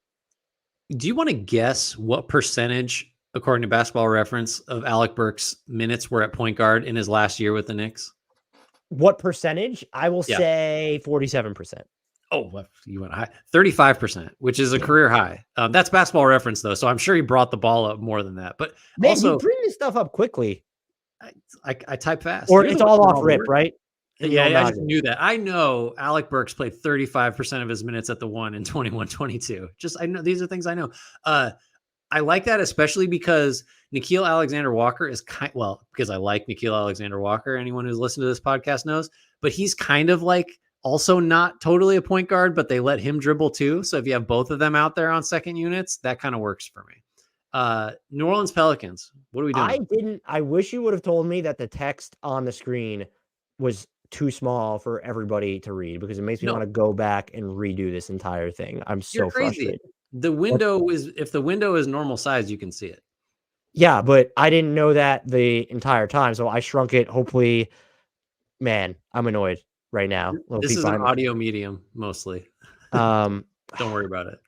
B: Do you want to guess what percentage, according to Basketball Reference, of Alec Burks' minutes were at point guard in his last year with the Knicks?
A: What percentage? I will
B: Yeah.
A: say 47%.
B: Oh, you went high. 35%, which is a career high. That's Basketball Reference, though, so I'm sure he brought the ball up more than that. But
A: Man,
B: also,
A: you bring this stuff up quickly.
B: I type fast.
A: Or
B: You're
A: it's
B: the one
A: all
B: doing
A: off
B: the
A: rip,
B: work.
A: right?
B: Yeah, I just knew that. I know Alec Burks played 35% of his minutes at the 1 in 21-22. I know these are things I know. I like that, especially because Nickeil Alexander-Walker is because I like Nickeil Alexander-Walker. Anyone who's listened to this podcast knows, but he's kind of like also not totally a point guard, but they let him dribble too. So if you have both of them out there on second units, that kind of works for me. New Orleans Pelicans. What are we doing?
A: I wish you would have told me that the text on the screen was too small for everybody to read, because it makes me want to go back and redo this entire thing. I'm so frustrated.
B: The window if the window is normal size, you can see it.
A: Yeah, but I didn't know that the entire time, so I shrunk it. Hopefully, man, I'm annoyed right now.
B: This is an audio medium mostly. Don't worry about it.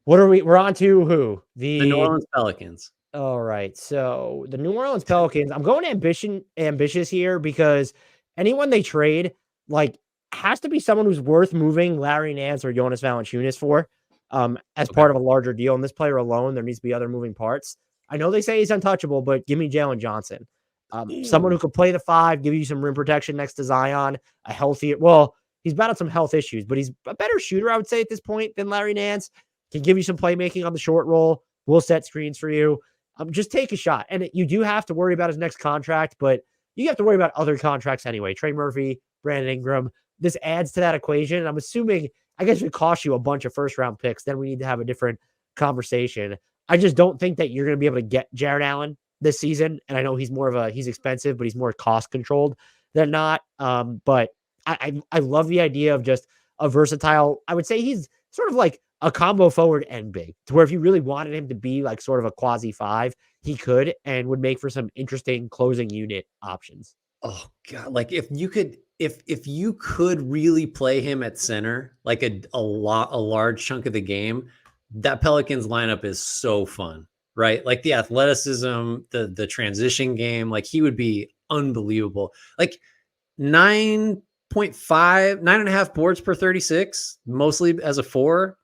A: What are we're on to who?
B: The New Orleans Pelicans.
A: All right. So the New Orleans Pelicans, I'm going ambitious here, because anyone they trade, like, has to be someone who's worth moving Larry Nance or Jonas Valanciunas for, as part of a larger deal. And this player alone, there needs to be other moving parts. I know they say he's untouchable, but give me Jalen Johnson. Someone who could play the 5, give you some rim protection next to Zion, he's battled some health issues, but he's a better shooter, I would say, at this point than Larry Nance. Can give you some playmaking on the short roll, will set screens for you. Just take a shot. And you do have to worry about his next contract, but you have to worry about other contracts anyway. Trey Murphy, Brandon Ingram. This adds to that equation. And I'm assuming, I guess, it would cost you a bunch of first-round picks. Then we need to have a different conversation. I just don't think that you're going to be able to get Jarrett Allen this season. And I know he's expensive, but he's more cost-controlled than not. But I love the idea of just a versatile, I would say he's sort of like a combo forward and big, to where if you really wanted him to be like sort of a quasi 5, he could, and would make for some interesting closing unit options.
B: Oh God. Like if you could really play him at center, like a large chunk of the game, that Pelicans lineup is so fun, right? Like the athleticism, the transition game, like he would be unbelievable. Like 9.5 boards per 36, mostly as a 4.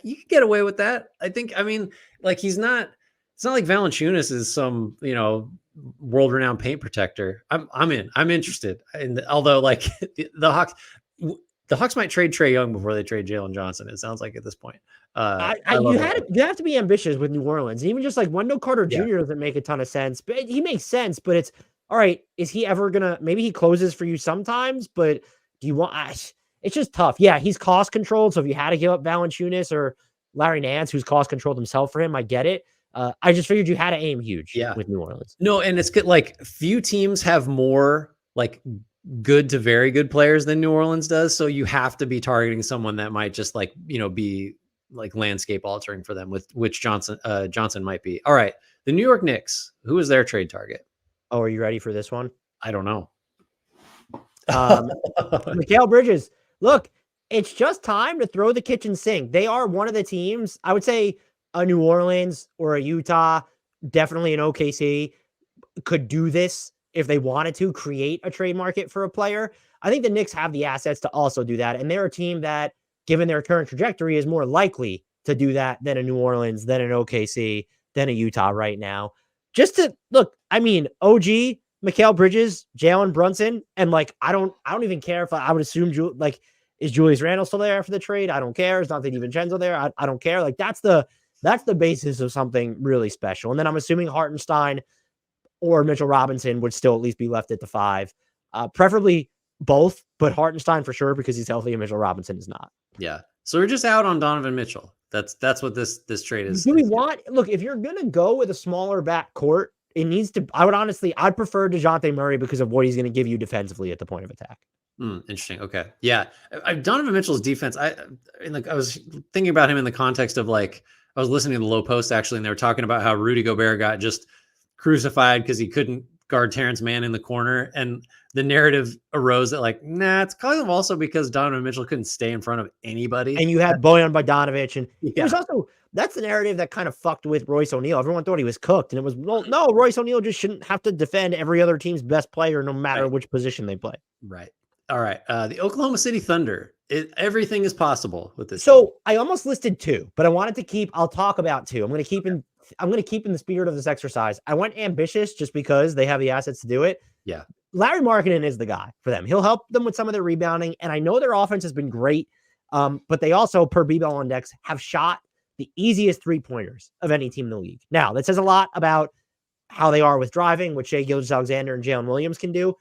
B: You could get away with that. Like it's not like Valanciunas is some, world-renowned paint protector. I'm interested. And although like the Hawks might trade Trae Young before they trade Jalen Johnson, it sounds like at this point.
A: You have to be ambitious with New Orleans. Even just like Wendell Carter Jr. doesn't make a ton of sense, but he makes sense. But it's all right. Is he ever gonna? Maybe he closes for you sometimes, but do you want? It's just tough. Yeah, he's cost controlled. So if you had to give up Valanciunas or Larry Nance, who's cost controlled himself for him, I get it. I just figured you had to aim huge with New Orleans.
B: No, and it's good. Like few teams have more like good to very good players than New Orleans does. So you have to be targeting someone that might just like, be like landscape altering for them, with which Johnson might be. All right. The New York Knicks, who is their trade target?
A: Oh, are you ready for this one?
B: I don't know.
A: Mikal Bridges. Look, it's just time to throw the kitchen sink. They are one of the teams, I would say a New Orleans or a Utah, definitely an OKC, could do this if they wanted to create a trade market for a player. I think the Knicks have the assets to also do that. And they're a team that, given their current trajectory, is more likely to do that than a New Orleans, than an OKC, than a Utah right now. Just to look, OG, Mikal Bridges, Jalen Brunson, and like I don't even care if I would assume is Julius Randle still there after the trade? I don't care. Is Dante DiVincenzo there? I don't care. Like that's the basis of something really special. And then I'm assuming Hartenstein or Mitchell Robinson would still at least be left at the 5, preferably both, but Hartenstein for sure because he's healthy and Mitchell Robinson is not.
B: Yeah. So we're just out on Donovan Mitchell. That's what this trade is.
A: Do we want, look, if you're going to go with a smaller back court, it needs to, I'd prefer DeJounte Murray because of what he's going to give you defensively at the point of attack.
B: Interesting. Okay. Yeah. Donovan Mitchell's defense. I was thinking about him in the context of like, I was listening to the Low Post actually, and they were talking about how Rudy Gobert got just crucified because he couldn't guard Terrence Mann in the corner, and the narrative arose that like, nah, it's kind of also because Donovan Mitchell couldn't stay in front of anybody.
A: And you had Bojan Bogdanovic, and it was
B: Yeah.
A: also that's the narrative that kind of fucked with Royce O'Neal. Everyone thought he was cooked, and it was well, no, Royce O'Neal just shouldn't have to defend every other team's best player, no matter
B: Right.
A: which position they play.
B: Right. All right. The Oklahoma City Thunder. Everything is possible with this.
A: So I almost listed two, but I wanted to keep. I'll talk about two. I'm going to keep in the spirit of this exercise. I went ambitious just because they have the assets to do it.
B: Yeah.
A: Larry Markkinen is the guy for them. He'll help them with some of their rebounding, and I know their offense has been great, but they also, per B-Ball Index, have shot the easiest three-pointers of any team in the league. Now, that says a lot about how they are with driving, which Shai Gilgeous-Alexander and Jalen Williams can do.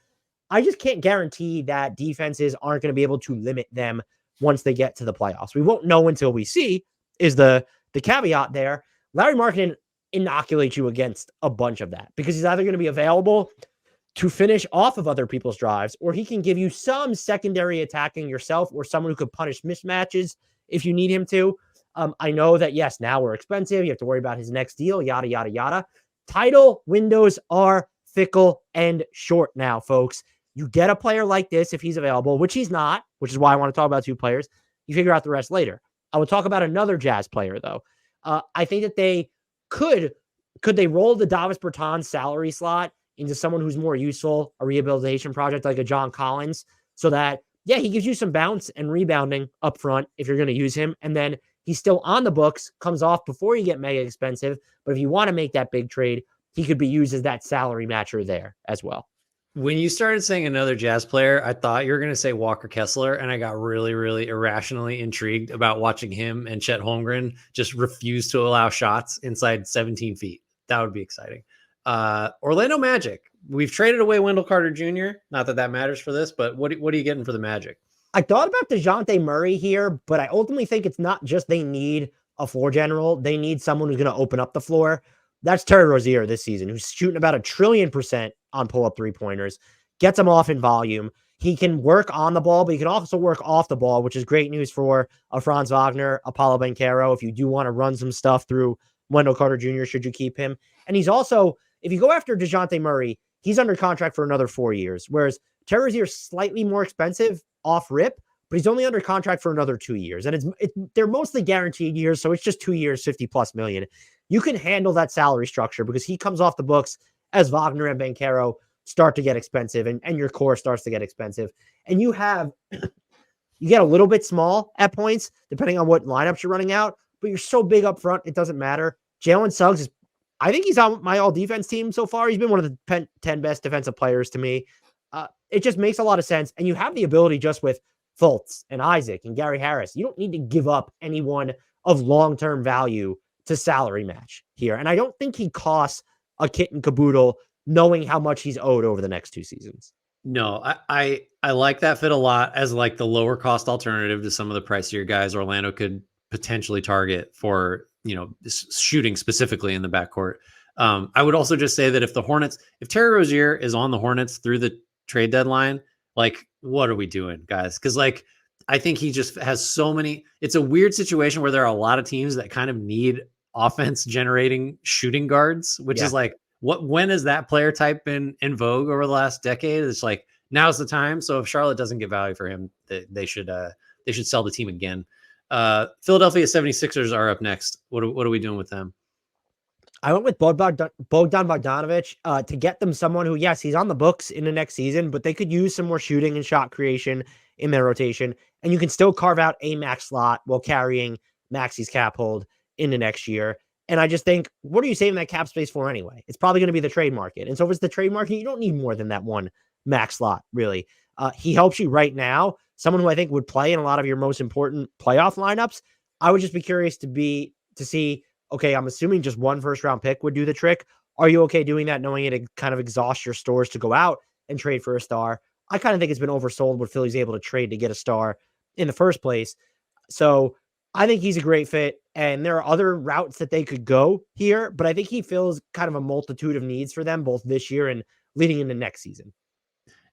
A: I just can't guarantee that defenses aren't going to be able to limit them once they get to the playoffs. We won't know until we see, is the caveat there. Larry Markkinen inoculates you against a bunch of that because he's either going to be available to finish off of other people's drives, or he can give you some secondary attacking yourself or someone who could punish mismatches if you need him to. I know that, yes, now we're expensive. You have to worry about his next deal, yada, yada, yada. Title windows are fickle and short now, folks. You get a player like this if he's available, which he's not, which is why I want to talk about two players. You figure out the rest later. I will talk about another Jazz player, though. I think that they could they roll the Davis Bertans salary slot into someone who's more useful, a rehabilitation project like a John Collins, so that, yeah, he gives you some bounce and rebounding up front if you're going to use him. And then he's still on the books, comes off before you get mega expensive. But if you want to make that big trade, he could be used as that salary matcher there as well.
B: When you started saying another Jazz player, I thought you were going to say Walker Kessler, and I got really, really irrationally intrigued about watching him and Chet Holmgren just refuse to allow shots inside 17 feet. That would be exciting. Orlando Magic. We've traded away Wendell Carter Jr. Not that matters for this, but what are you getting for the Magic?
A: I thought about DeJounte Murray here, but I ultimately think it's not just they need a floor general. They need someone who's going to open up the floor. That's Terry Rozier this season, who's shooting about 1,000,000,000% on pull-up three-pointers, gets them off in volume. He can work on the ball, but he can also work off the ball, which is great news for a Franz Wagner, a Paolo Banchero, if you do want to run some stuff through Wendell Carter Jr., should you keep him. And he's also, if you go after DeJounte Murray, he's under contract for another 4 years, whereas Terry Rozier is slightly more expensive off rip, but he's only under contract for another 2 years. And they're mostly guaranteed years, so it's just 2 years, 50+ million. You can handle that salary structure because he comes off the books as Wagner and Banchero start to get expensive and your core starts to get expensive. And you get a little bit small at points, depending on what lineups you're running out, but you're so big up front, it doesn't matter. Jalen Suggs I think he's on my all defense team so far. He's been one of the 10 best defensive players to me. It just makes a lot of sense. And you have the ability just with Fultz and Isaac and Gary Harris. You don't need to give up anyone of long-term value to salary match here. And I don't think he costs a kit and caboodle knowing how much he's owed over the next 2 seasons.
B: No, I like that fit a lot as like the lower cost alternative to some of the pricier guys Orlando could potentially target for, shooting specifically in the backcourt. I would also just say that if Terry Rozier is on the Hornets through the trade deadline, like, what are we doing, guys? Because I think he just has so many. It's a weird situation where there are a lot of teams that kind of need offense generating shooting guards, which is like, when has that player type been in vogue over the last decade? It's like, now's the time. So if Charlotte doesn't get value for him, they should sell the team again. Philadelphia 76ers are up next. What are we doing with them?
A: I went with Bogdan Bogdanovic to get them someone who, yes, he's on the books in the next season, but they could use some more shooting and shot creation in their rotation. And you can still carve out a max slot while carrying Maxi's cap hold into next year. And I just think, what are you saving that cap space for anyway? It's probably going to be the trade market. And so if it's the trade market, you don't need more than that one max slot, really. He helps you right now. Someone who I think would play in a lot of your most important playoff lineups. I would just be curious to see, okay, I'm assuming just one first-round pick would do the trick. Are you okay doing that, knowing it kind of exhausts your stores to go out and trade for a star? I kind of think it's been oversold what Philly's able to trade to get a star in the first place. So I think he's a great fit, and there are other routes that they could go here, but I think he fills kind of a multitude of needs for them both this year and leading into next season.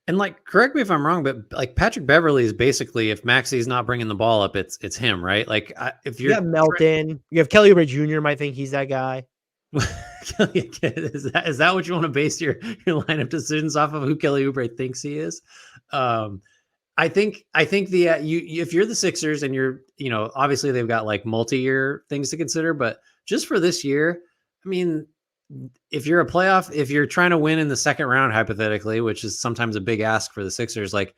B: And correct me if I'm wrong, but Patrick Beverley is basically, if Maxi's not bringing the ball up, it's him, right? If you
A: have Melton, you have Kelly Oubre Jr. might think he's that guy.
B: Is that what you want to base your lineup decisions off of? Who Kelly Oubre thinks he is? I think the if you're the Sixers and you're obviously they've got like multi-year things to consider, but just for this year, I mean, if you're if you're trying to win in the second round hypothetically, which is sometimes a big ask for the Sixers, like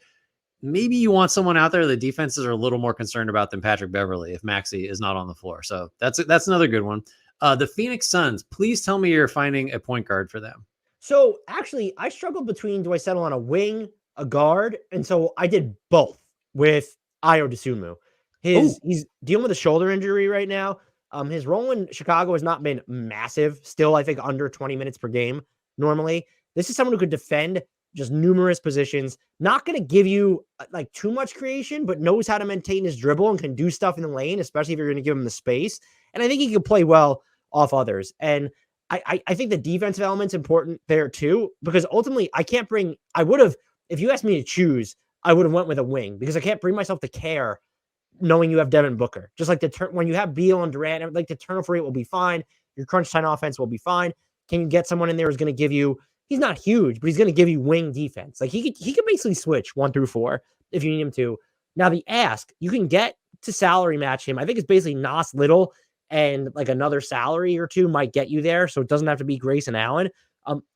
B: maybe you want someone out there the defenses are a little more concerned about than Patrick Beverley if Maxey is not on the floor. So that's another good one. The Phoenix Suns, please tell me you're finding a point guard for them.
A: So actually, I struggled between do I settle on a wing, a guard, and so I did both with Ayo Dosunmu. He's dealing with a shoulder injury right now. His role in Chicago has not been massive. Still, I think under 20 minutes per game normally. This is someone who could defend just numerous positions. Not going to give you like too much creation, but knows how to maintain his dribble and can do stuff in the lane, especially if you're going to give him the space. And I think he can play well off others. And I think the defensive element's important there too, because ultimately if you asked me to choose, I would have went with a wing because I can't bring myself to care knowing you have Devin Booker. Just like when you have Beal and Durant, like the turnover rate will be fine. Your crunch time offense will be fine. Can you get someone in there who's going to give you, he's not huge, but he's going to give you wing defense. Like he could basically switch 1 through 4 if you need him to. Now the ask, you can get to salary match him. I think it's basically Nas Little and like another salary or two might get you there. So it doesn't have to be Grayson Allen.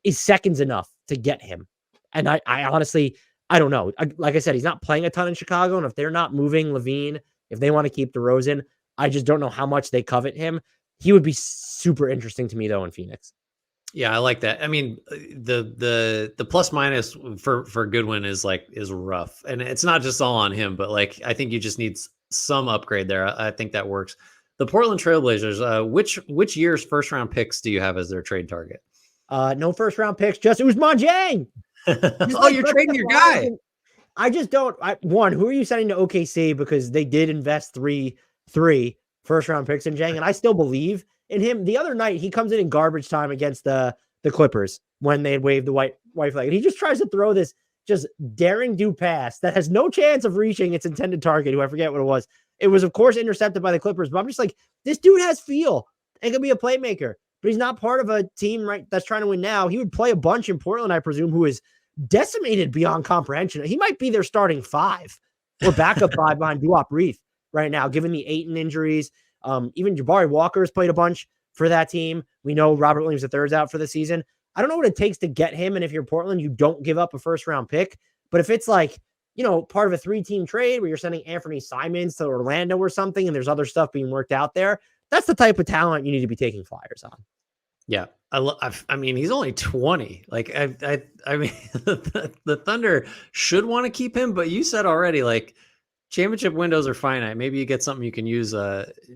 A: Is seconds enough to get him? And I honestly, I don't know. Like I said, he's not playing a ton in Chicago. And if they're not moving Levine, if they want to keep DeRozan, I just don't know how much they covet him. He would be super interesting to me though in Phoenix.
B: Yeah, I like that. I mean, the plus minus for Goodwin is rough, and it's not just all on him, but like I think you just need some upgrade there. I think that works. The Portland Trailblazers, which year's first round picks do you have as their trade target?
A: No first round picks, just Ousmane Dieng.
B: Oh, you're trading your guy.
A: I just don't. Who are you sending to OKC because they did invest three first round picks in Dieng, and I still believe in him. The other night he comes in garbage time against the Clippers when they had waved the white flag, and he just tries to throw this just daring do pass that has no chance of reaching its intended target. Who I forget what it was. It was of course intercepted by the Clippers, but I'm just like, this dude has feel and can be a playmaker, but he's not part of a team that's trying to win now. He would play a bunch in Portland, I presume, who is decimated beyond comprehension. He might be their starting 5 or backup 5 behind Duop Reith right now, given the Ayton injuries. Even Jabari Walker has played a bunch for that team. We know Robert Williams III's out for the season. I don't know what it takes to get him. And if you're Portland, you don't give up a first round pick. But if it's like, part of a 3-team trade where you're sending Anthony Simons to Orlando or something, and there's other stuff being worked out there, that's the type of talent you need to be taking flyers on.
B: Yeah. I mean, he's only 20. Like, I mean, the Thunder should want to keep him, but you said already, like, championship windows are finite. Maybe you get something you can use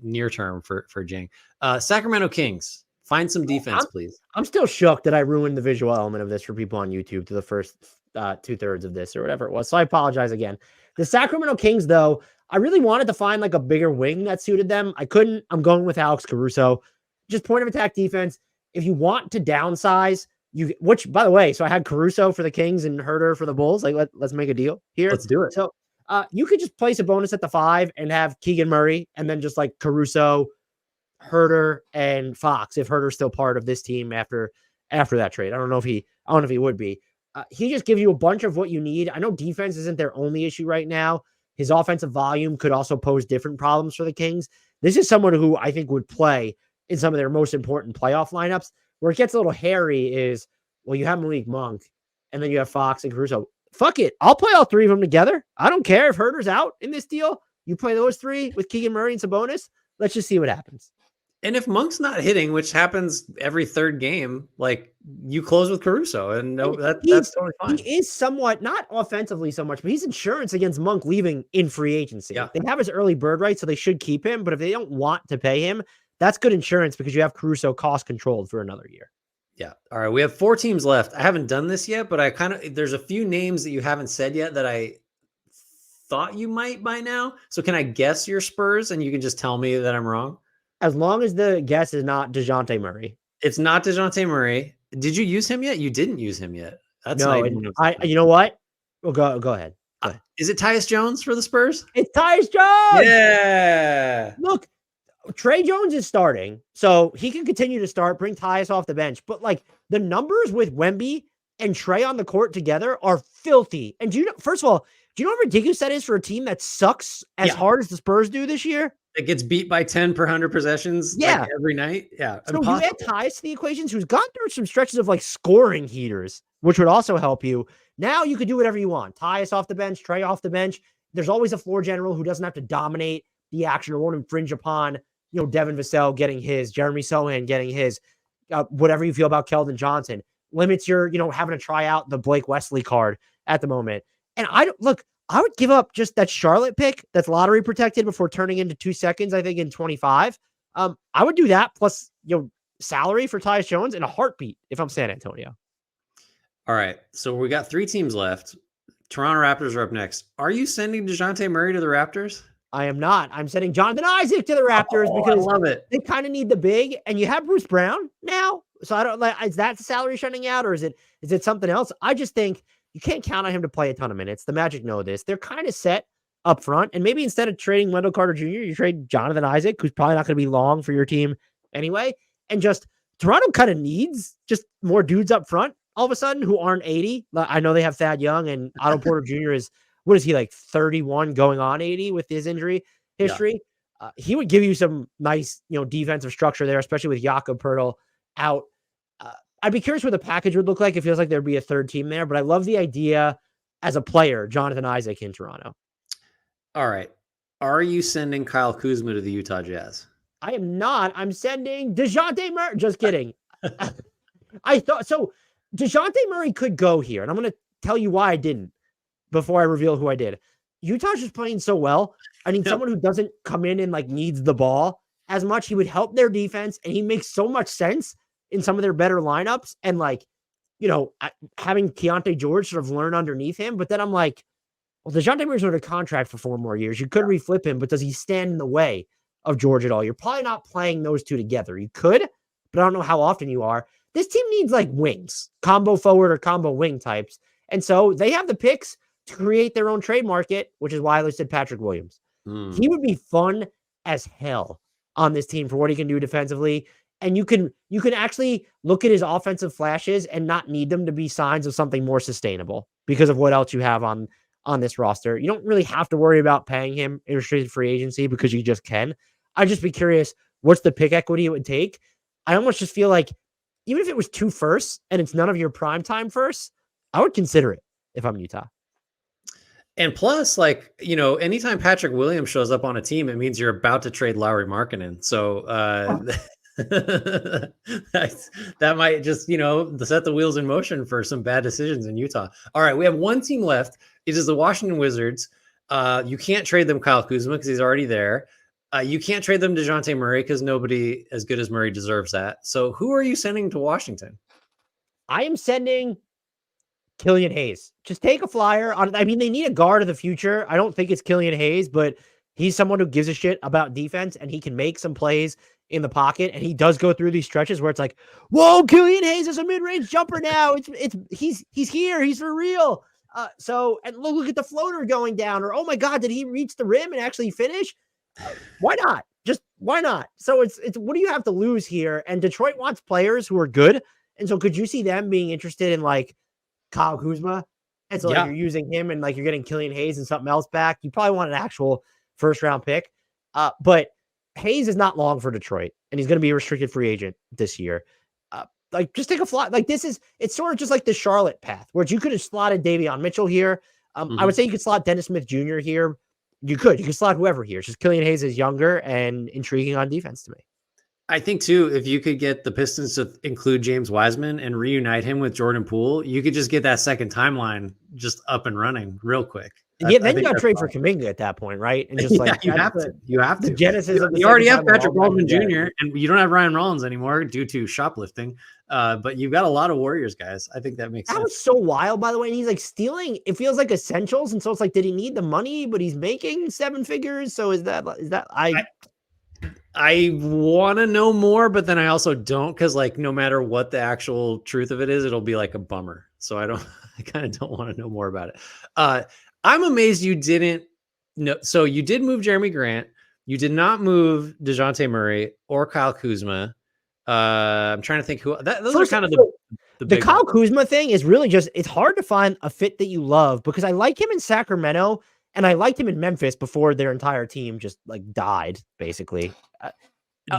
B: near term for Dieng. Sacramento Kings, find some defense, please.
A: I'm still shocked that I ruined the visual element of this for people on YouTube to the first 2/3 of this or whatever it was. So I apologize again. The Sacramento Kings, though, I really wanted to find like a bigger wing that suited them. I couldn't. I'm going with Alex Caruso. Just point of attack defense. If you want to downsize, which by the way, so I had Caruso for the Kings and Herter for the Bulls. Like let's make a deal here.
B: Let's do it.
A: So you could just place a bonus at the 5 and have Keegan Murray and then just like Caruso, Herter, and Fox if Herter's still part of this team after that trade. I don't know if he would be. He just gives you a bunch of what you need. I know defense isn't their only issue right now. His offensive volume could also pose different problems for the Kings. This is someone who I think would play in some of their most important playoff lineups. Where it gets a little hairy is, well, you have Malik Monk, and then you have Fox and Caruso. Fuck it. I'll play all 3 of them together. I don't care if Herter's out in this deal. You play those 3 with Keegan Murray and Sabonis. Let's just see what happens.
B: And if Monk's not hitting, which happens every 3rd game, like you close with Caruso, and that's totally fine.
A: He is somewhat, not offensively so much, but he's insurance against Monk leaving in free agency.
B: Yeah.
A: They have his early bird right, so they should keep him. But if they don't want to pay him, that's good insurance because you have Caruso cost controlled for another year.
B: Yeah. All right. We have 4 teams left. I haven't done this yet, but there's a few names that you haven't said yet that I thought you might by now. So can I guess your Spurs and you can just tell me that I'm wrong?
A: As long as the guess is not DeJounte Murray.
B: It's not DeJounte Murray. Did you use him yet? You didn't use him yet. That's
A: no. You know what? Well, go ahead.
B: Is it Tyus Jones for the Spurs?
A: It's Tyus Jones.
B: Yeah.
A: Look, Trey Jones is starting, so he can continue to start, bring Tyus off the bench. But like the numbers with Wemby and Trey on the court together are filthy. And do you know, first of all, do you know how ridiculous that is for a team that sucks as hard as the Spurs do this year?
B: It gets beat by 10 per 100 possessions like every night. Yeah.
A: So
B: Impossible.
A: you add Tyus to the equations, who's gone through some stretches of like scoring heaters, which would also help you. Now you could do whatever you want. Tyus off the bench, Trey off the bench. There's always a floor general who doesn't have to dominate the action or won't infringe upon, Devin Vassell getting his, Jeremy Sohan getting his, whatever you feel about Keldon Johnson. Limits your, having to try out the Blake Wesley card at the moment. And I would give up just that Charlotte pick that's lottery protected before turning into 2 seconds, I think, in 25. I would do that plus, salary for Tyus Jones in a heartbeat if I'm San Antonio.
B: All right. So we got 3 teams left. Toronto Raptors are up next. Are you sending DeJounte Murray to the Raptors?
A: I am not. I'm sending Jonathan Isaac to the Raptors because
B: I love it.
A: They kind of need the big, and you have Bruce Brown now. So I don't like, is that the salary shutting out or is it something else? I just think you can't count on him to play a ton of minutes. The Magic know this. They're kind of set up front, and maybe instead of trading Wendell Carter Jr., you trade Jonathan Isaac, who's probably not going to be long for your team anyway. And just Toronto kind of needs just more dudes up front all of a sudden who aren't 80. I know they have Thad Young, and Otto Porter Jr. is, what is he, like 31 going on 80 with his injury history? Yeah. He would give you some nice, defensive structure there, especially with Jakob Poeltl out. I'd be curious what the package would look like. It feels like there'd be a third team there, but I love the idea as a player, Jonathan Isaac in Toronto.
B: All right. Are you sending Kyle Kuzma to the Utah Jazz?
A: I am not. I'm sending DeJounte Murray. Just kidding. I thought so. DeJounte Murray could go here, and I'm going to tell you why I didn't before I reveal who I did. Utah's just playing so well. I need someone who doesn't come in and like needs the ball as much. He would help their defense, and he makes so much sense in some of their better lineups. And like, having Keontae George sort of learn underneath him. But then I'm like, well, DeJounte Murray's under contract for 4 more years. You could reflip him, but does he stand in the way of George at all? You're probably not playing those two together. You could, but I don't know how often you are. This team needs like wings, combo forward or combo wing types. And so they have the picks to create their own trade market, which is why I listed Patrick Williams. He would be fun as hell on this team for what he can do defensively. And you can actually look at his offensive flashes and not need them to be signs of something more sustainable because of what else you have on this roster. You don't really have to worry about paying him in restricted free agency because you just can. I'd just be curious, what's the pick equity it would take? I almost just feel like even if it was 2 firsts and it's none of your primetime firsts, I would consider it if I'm Utah.
B: And plus, like, anytime Patrick Williams shows up on a team, it means you're about to trade Lauri Markkanen. So that might just, set the wheels in motion for some bad decisions in Utah. All right, we have one team left. It is the Washington Wizards. You can't trade them Kyle Kuzma because he's already there. You can't trade them DeJounte Murray because nobody as good as Murray deserves that. So who are you sending to Washington?
A: I am sending Killian Hayes. Just take a flyer on. I mean, they need a guard of the future. I don't think it's Killian Hayes, but he's someone who gives a shit about defense and he can make some plays in the pocket. And he does go through these stretches where it's like, whoa, Killian Hayes is a mid-range jumper now. He's here. He's for real. And look at the floater going down, or, oh my God, did he reach the rim and actually finish? Why not? Just why not? So it's what do you have to lose here? And Detroit wants players who are good. And so could you see them being interested in like Kyle Kuzma? And so like, you're using him and like you're getting Killian Hayes and something else back. You probably want an actual first round pick. But Hayes is not long for Detroit, and he's going to be a restricted free agent this year. Just take a fly. Like it's sort of just like the Charlotte path, where you could have slotted Davion Mitchell here. I would say you could slot Dennis Smith Jr. here. You could slot whoever here. It's just Killian Hayes is younger and intriguing on defense to me.
B: I think too, if you could get the Pistons to include James Wiseman and reunite him with Jordan Poole, you could just get that second timeline just up and running real quick.
A: Yeah, then you got to trade for Kuminga at that point, right? And just like
B: you have to.
A: The genesis of
B: you already have Patrick Baldwin Jr. and you don't have Ryan Rollins anymore due to shoplifting. But you've got a lot of Warriors guys. I think that makes sense.
A: That was so wild, by the way. And he's like stealing. It feels like essentials, and so it's like, did he need the money? But he's making 7 figures. So is that
B: I want to know more, but then I also don't, because like no matter what the actual truth of it is, it'll be like a bummer. So I kind of don't want to know more about it. I'm amazed you didn't know. So you did move Jeremy Grant. You did not move DeJounte Murray or Kyle Kuzma. I'm trying to think who those are kind of the
A: The
B: big
A: Kyle
B: ones.
A: Kuzma thing is really just, it's hard to find a fit that you love because I like him in Sacramento and I liked him in Memphis before their entire team just like died, basically.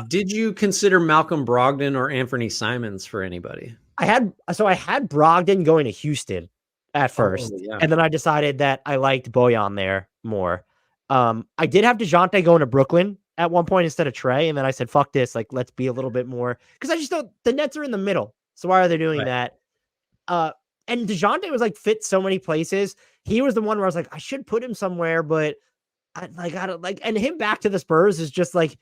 B: Did you consider Malcolm Brogdon or Anthony Simons for anybody?
A: I had Brogdon going to Houston at first,
B: Yeah.
A: and then I decided that I liked Bojan there more. I did have DeJounte going to Brooklyn at one point instead of Trey, and then I said, "Fuck this! Like, let's be a little bit more," because I just don't. The Nets are in the middle, so why are they doing
B: Right.
A: that? And DeJounte was like fit so many places. He was the one where I was like, I should put him somewhere, but I don't like. And him back to the Spurs is just like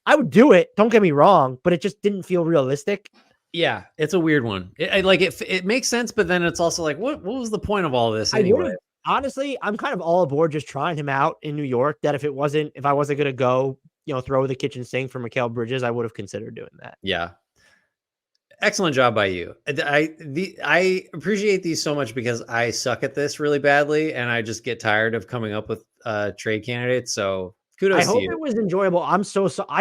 A: I would do it. Don't get me wrong, but it just didn't feel realistic.
B: Yeah, it's a weird one. It makes sense, but then it's also like, what was the point of all this anyway?
A: Honestly, I'm kind of all aboard just trying him out in New York. That if I wasn't gonna go, throw the kitchen sink for Mikal Bridges, I would have considered doing that.
B: Yeah. Excellent job by you. I appreciate these so much because I suck at this really badly, and I just get tired of coming up with trade candidates. So kudos
A: I
B: to
A: hope
B: you.
A: it was enjoyable. I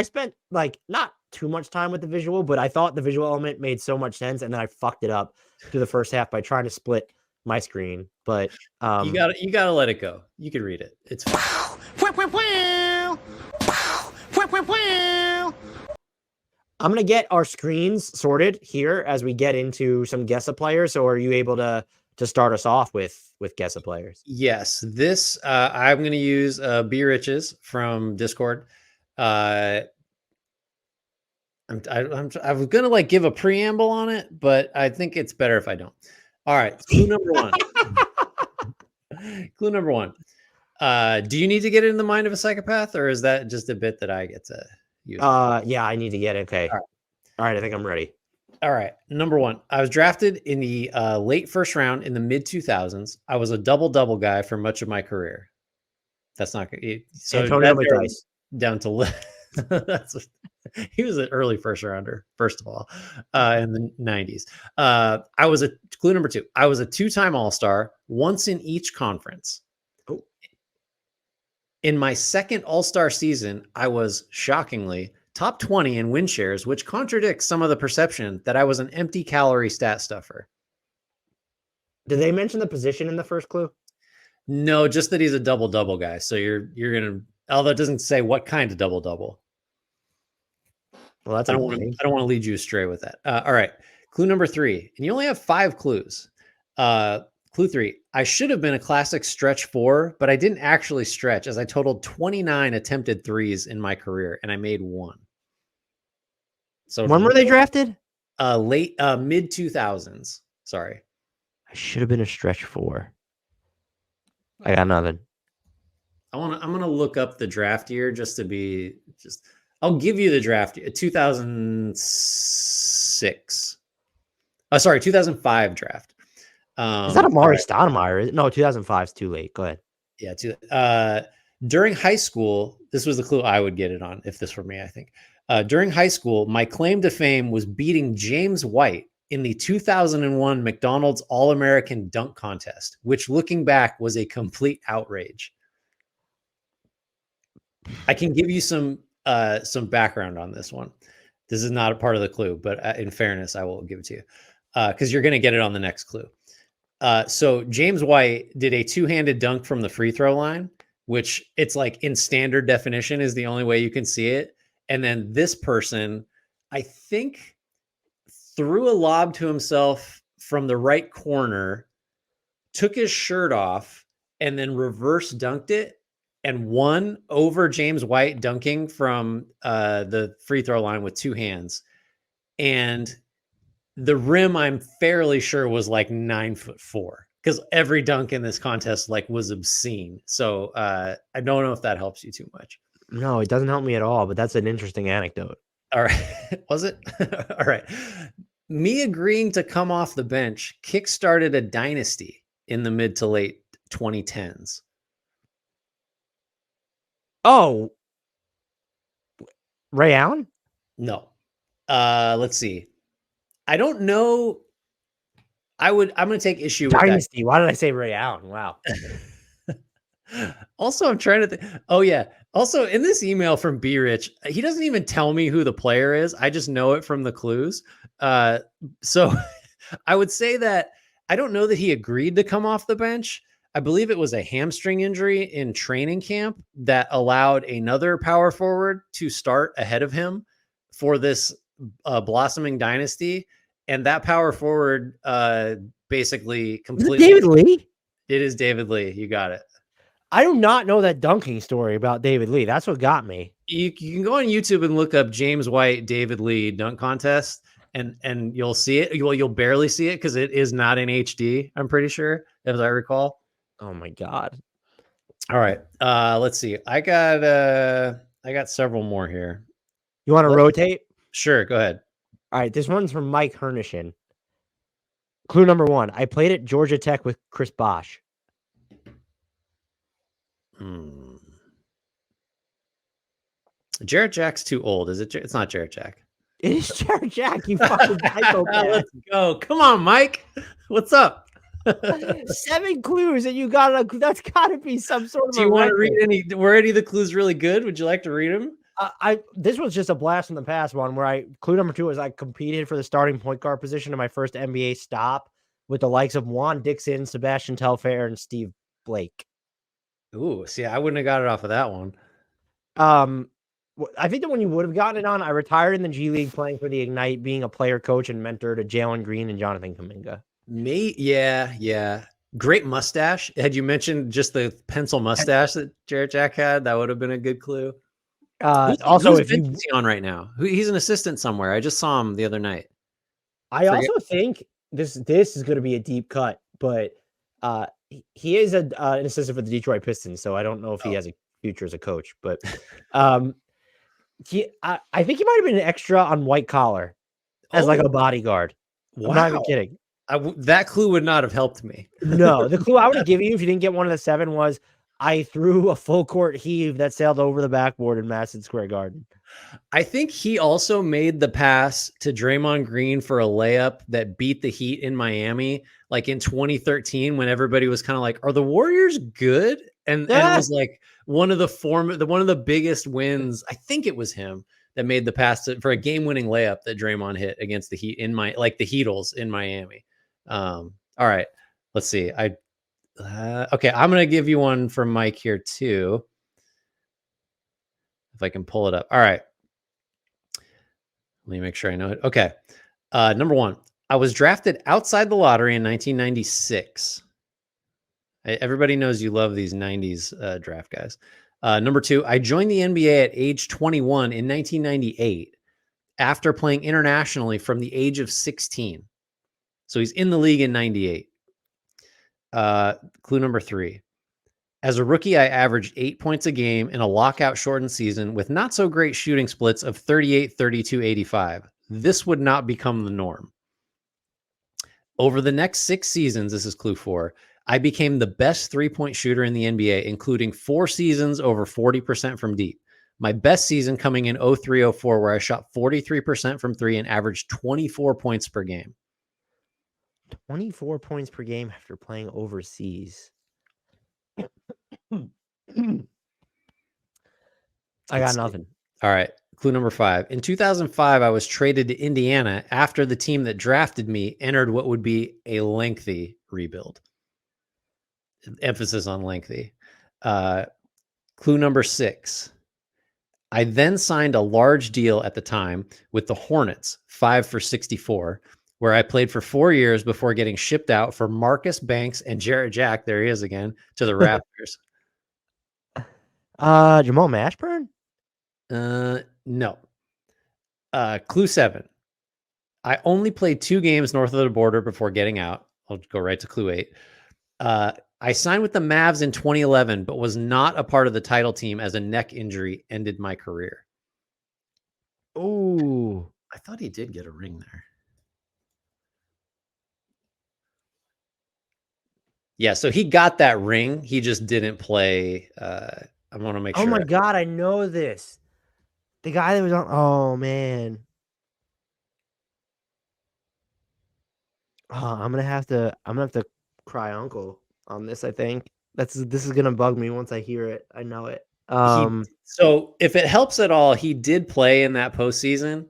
A: spent like not too much time with the visual, but I thought the visual element made so much sense, and then I fucked it up through the first half by trying to split my screen. But
B: You gotta let it go. You can read it. It's fine.
A: I'm gonna get our screens sorted here as we get into some guess of players. So are you able to start us off with guess of players?
B: Yes, this I'm gonna use B Riches from Discord. I was gonna like give a preamble on it, but I think it's better if I don't. All right, clue number one. Clue number one. Do you need to get in the mind of a psychopath, or is that just a bit that I get to use?
A: Yeah, I need to get it. Okay. All right, I think I'm ready.
B: All right. Number one, I was drafted in the late first round in the mid 2000s. I was a double guy for much of my career. That's not good. So
A: Antonio McDyess.
B: Down to he was an early first rounder, first of all, in the 90s. I was clue number two. I was a two-time All-Star, once in each conference.
A: Oh.
B: In my second All-Star season, I was shockingly top 20 in win shares, which contradicts some of the perception that I was an empty calorie stat stuffer.
A: Did they mention the position in the first clue?
B: No, just that he's a double guy. So you're gonna, although it doesn't say what kind of double.
A: Well, that's
B: I don't want to lead you astray with that. All right, clue number three, and you only have 5 clues. Clue three: I should have been a classic stretch 4, but I didn't actually stretch, as I totaled 29 attempted threes in my career, and I made 1. So
A: when were they drafted?
B: Late mid 2000s. Sorry,
A: I should have been a stretch 4. I got nothing.
B: I'm gonna look up the draft year just to be just. I'll give you the draft year, 2006. Sorry, 2005 draft.
A: Is that Amari Stoudemire? No, 2005 is too late. Go ahead.
B: Yeah. During high school, this was the clue I would get it on if this were me, I think. During high school, my claim to fame was beating James White in the 2001 McDonald's All-American Dunk Contest, which looking back was a complete outrage. I can give you some background on this one. This is not a part of the clue, but in fairness, I will give it to you because you're going to get it on the next clue. So James White did a 2-handed dunk from the free throw line, which it's like in standard definition is the only way you can see it. And then this person, I think, threw a lob to himself from the right corner, took his shirt off, and then reverse dunked it and won over James White dunking from the free throw line with 2 hands. And the rim, I'm fairly sure, was like 9'4" because every dunk in this contest like was obscene. So I don't know if that helps you too much.
A: No, it doesn't help me at all, but that's an interesting anecdote.
B: All right. Was it? All right. Me agreeing to come off the bench kickstarted a dynasty in the mid to late 2010s.
A: Oh, Ray Allen?
B: No. Let's see. I don't know. I'm going to take issue with
A: Dynasty. Why did I say Ray Allen? Wow.
B: Also, I'm trying to think. Oh, yeah. Also, in this email from B Rich, he doesn't even tell me who the player is. I just know it from the clues. So I would say that I don't know that he agreed to come off the bench. I believe it was a hamstring injury in training camp that allowed another power forward to start ahead of him for this blossoming dynasty. And that power forward basically
A: Is it
B: completely.
A: David Lee?
B: It is David Lee. You got it.
A: I do not know that dunking story about David Lee. That's what got me.
B: You can go on YouTube and look up James White, David Lee dunk contest, and you'll see it. You'll barely see it because it is not in HD. I'm pretty sure, as I recall.
A: Oh my god!
B: All right, let's see. I got several more here.
A: You want to rotate?
B: Sure, go ahead.
A: All right, this one's from Mike Hernishin. Clue number 1: I played at Georgia Tech with Chris Bosh.
B: Jarrett Jack's too old. Is it? It's not Jarrett Jack.
A: It is Jarrett Jack. You fucking psychopath.
B: Let's go. Come on, Mike. What's up?
A: 7 clues and you got that's got to be some sort of.
B: Do you want to read any? Were any of the clues really good? Would you like to read them?
A: This was just a blast from the past one where clue number 2 was I competed for the starting point guard position in my first NBA stop with the likes of Juan Dixon, Sebastian Telfair, and Steve Blake.
B: Ooh, see, I wouldn't have got it off of that one.
A: I think the one you would have gotten it on, I retired in the G League playing for the Ignite, being a player, coach, and mentor to Jalen Green and Jonathan Kuminga.
B: Yeah. Great mustache. Had you mentioned just the pencil mustache that Jarrett Jack had, that would have been a good clue.
A: Also,
B: if he's on right now, he's an assistant somewhere. I just saw him the other night.
A: I also think this is going to be a deep cut, but he is an assistant for the Detroit Pistons, so I don't know if he has a future as a coach. But I think he might have been an extra on White Collar as like a bodyguard. Wow. I'm not even kidding.
B: That clue would not have helped me.
A: No, the clue I would have given you if you didn't get one of the 7 was I threw a full court heave that sailed over the backboard in Madison Square Garden.
B: I think he also made the pass to Draymond Green for a layup that beat the Heat in Miami, like in 2013, when everybody was kind of like, "Are the Warriors good?" And it was like one of the biggest wins. I think it was him that made the pass for a game-winning layup that Draymond hit against the Heat the Heatles in Miami. All right, let's see. Okay, I'm gonna give you one from Mike here too, if I can pull it up. All right, let me make sure I know it. Okay, number 1, I was drafted outside the lottery in 1996. Everybody knows you love these 90s draft guys. Number 2, I joined the NBA at age 21 in 1998 after playing internationally from the age of 16. So he's in the league in 98. Clue number 3. As a rookie, I averaged 8 points a game in a lockout shortened season with not so great shooting splits of 38, 32, 85. This would not become the norm. Over the next 6 seasons, this is clue 4, I became the best 3-point shooter in the NBA, including 4 seasons over 40% from deep. My best season coming in 03-04, where I shot 43% from 3 and averaged 24 points per game.
A: 24 points per game after playing overseas. I got nothing.
B: All right. Clue number 5. In 2005, I was traded to Indiana after the team that drafted me entered what would be a lengthy rebuild. Emphasis on lengthy. Clue number 6. I then signed a large deal at the time with the Hornets, 5 for $64, where I played for 4 years before getting shipped out for Marcus Banks and Jarrett Jack, there he is again, to the Raptors.
A: Jamal Mashburn?
B: No. Clue 7. I only played 2 games north of the border before getting out. I'll go right to clue 8. I signed with the Mavs in 2011, but was not a part of the title team as a neck injury ended my career.
A: Ooh.
B: I thought he did get a ring there. Yeah, so he got that ring. He just didn't play. I want to make sure.
A: Oh my God, I know this. The guy that was on. Oh man. Oh, I'm gonna have to cry uncle on this. I think this is gonna bug me once I hear it. I know it. Um,
B: So if it helps at all, he did play in that postseason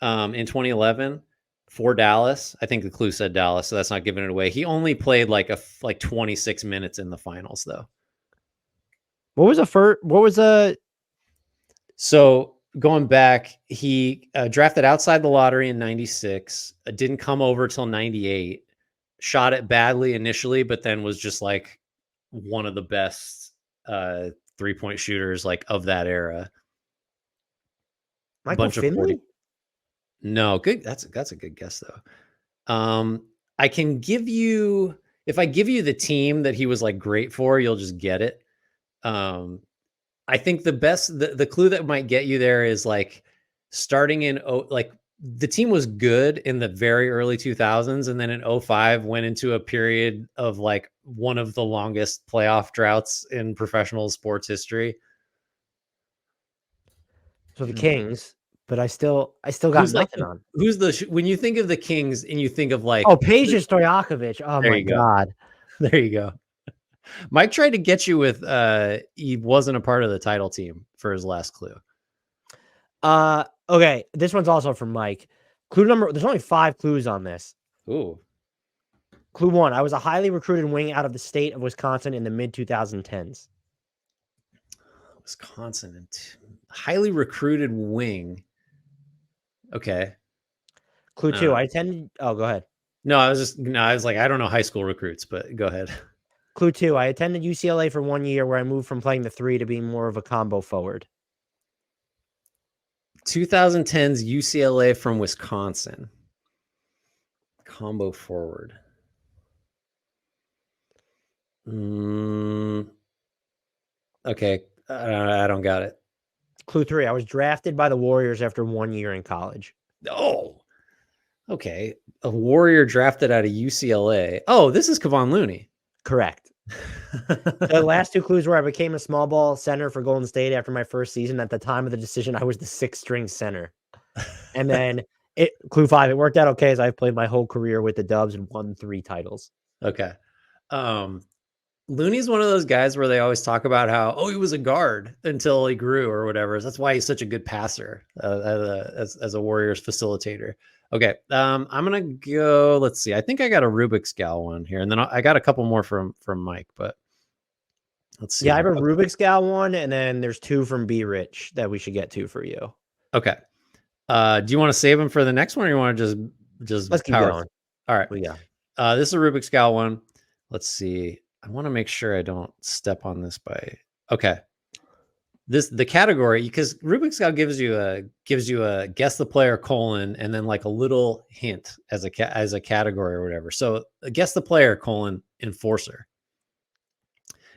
B: in 2011 for Dallas. I think the clue said Dallas, so that's not giving it away. He only played like 26 minutes in the finals, though.
A: what was the first? What was a?
B: So going back, he drafted outside the lottery in '96. Didn't come over till '98. Shot it badly initially, but then was just like one of the best 3-point shooters like of that era.
A: Michael
B: Bunch of 40.
A: Finley?
B: No, good. That's a good guess though. I can give you if I give you the team that he was like great for, you'll just get it. I think the clue that might get you there is like starting in like the team was good in the very early 2000s, and then in '05 went into a period of like one of the longest playoff droughts in professional sports history.
A: So the Kings, but I still got
B: Who's like
A: nothing on.
B: who's the when you think of the Kings and you think of like
A: Oh, Peja Stojakovic. Oh
B: there
A: my
B: you go.
A: God.
B: There you go. Mike tried to get you with he wasn't a part of the title team for his last clue.
A: Okay. This one's also from Mike. Clue number, there's only 5 clues on this.
B: Ooh.
A: Clue 1, I was a highly recruited wing out of the state of Wisconsin in the mid 2010s.
B: Wisconsin and highly recruited wing. Okay.
A: Clue 2, I attended. Oh, go ahead.
B: No, I was like, I don't know high school recruits, but go ahead.
A: Clue 2, I attended UCLA for 1 year where I moved from playing the 3 to being more of a combo forward.
B: 2010's UCLA from Wisconsin. Combo forward. Okay. I don't got it.
A: Clue 3, I was drafted by the Warriors after 1 year in college.
B: Oh, okay. A Warrior drafted out of UCLA. Oh, this is Kevon Looney.
A: Correct. The last 2 clues were I became a small ball center for Golden State after my first season. At the time of the decision, I was the 6th string center. And then clue 5, it worked out okay as I've played my whole career with the Dubs and won 3 titles.
B: Okay. Looney's one of those guys where they always talk about how, he was a guard until he grew or whatever. That's why he's such a good passer as a Warriors facilitator. Okay. I'm going to go, let's see. I think I got a Rubik's Gal one here, and then I got a couple more from Mike, but let's see.
A: Yeah, I have a Rubik's Gal one, and then there's 2 from B Rich that we should get to for you.
B: Okay. Do you want to save them for the next one, or you want to just
A: let's keep going?
B: All right.
A: Yeah.
B: This is a Rubik's Gal one. Let's see. I want to make sure I don't step on this by. Okay. The category, because Rubik's Gal gives you a guess the player colon and then like a little hint as a category or whatever. So guess the player colon enforcer.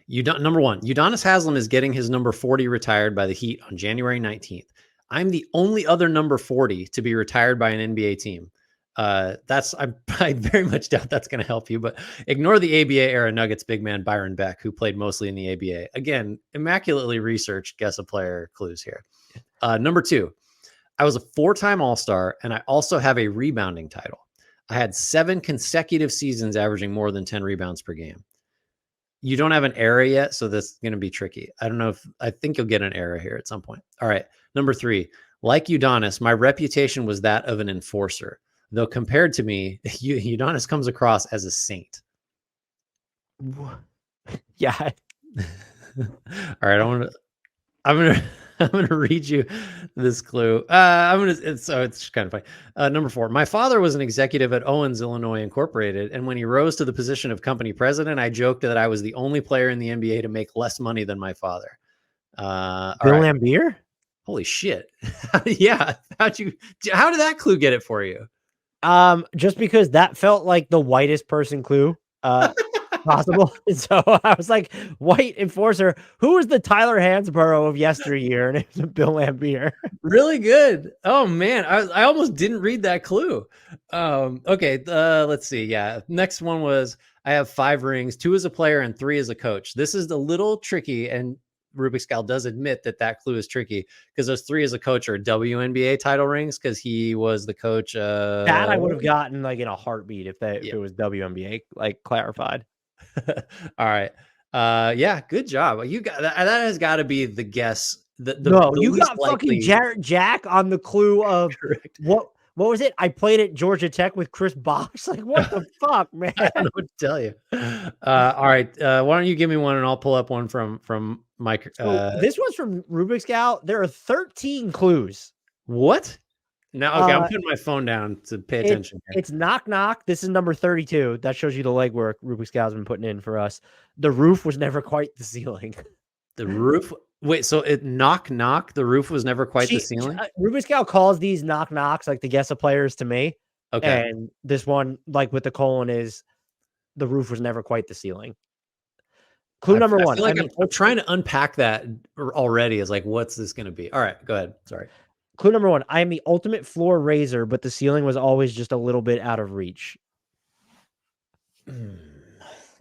B: Number 1, Udonis Haslem is getting his number 40 retired by the Heat on January 19th. I'm the only other number 40 to be retired by an NBA team. I very much doubt that's going to help you, but ignore the ABA era Nuggets big man Byron Beck, who played mostly in the ABA. Again, immaculately researched guess a player clues here. Number 2, I was a 4-time All-Star, and I also have a rebounding title. I had 7 consecutive seasons averaging more than 10 rebounds per game. You don't have an era yet, so that's going to be tricky. I think you'll get an era here at some point. All right. Number 3, like Udonis, my reputation was that of an enforcer. Though compared to me, Udonis comes across as a saint.
A: Yeah.
B: All right, I'm gonna read you this clue. It's kind of funny. Number 4, my father was an executive at Owens, Illinois Incorporated, and when he rose to the position of company president, I joked that I was the only player in the NBA to make less money than my father.
A: Bill Laimbeer?
B: Holy shit! Yeah, how did that clue get it for you?
A: Just because that felt like the whitest person clue possible. So I was like, white enforcer. Who was the Tyler Hansborough of yesteryear? And it was Bill Laimbeer.
B: Really good. Oh man, I almost didn't read that clue. Okay, let's see. Yeah, next one was I have 5 rings, 2 as a player and 3 as a coach. This is a little tricky, and Rubik's Gal does admit that clue is tricky because those 3 as a coach are WNBA title rings because he was the coach.
A: That I would have gotten like in a heartbeat if it was WNBA like clarified.
B: All right. Yeah, good job. You got that. That has got to be the guess.
A: No,
B: The
A: you
B: least
A: got fucking
B: likely.
A: Jarrett Jack on the clue of
B: Correct.
A: what was it? I played at Georgia Tech with Chris Bosh. Like, what the fuck, man?
B: I don't know what to tell you. All right. Why don't you give me one and I'll pull up one from Mike.
A: So this one's from Rubik's Gal. There are 13 clues.
B: What? No, okay. I'm
A: Uh,
B: putting my phone down to pay attention here.
A: it's knock knock. This is number 32. That shows you the legwork Rubik's Gal's been putting in for us. The roof was never quite the ceiling.
B: The roof. Wait, so it knock knock. The roof was never quite the ceiling.
A: Rubik's Gal calls these knock knocks like the guess of players to me.
B: Okay.
A: And this one, like with the colon, is the roof was never quite the ceiling. Clue number
B: I
A: one.
B: feel like I'm trying to unpack that already. Is like, what's this going to be? All right, go ahead. Sorry.
A: Clue number one. I am the ultimate floor raiser, but the ceiling was always just a little bit out of reach.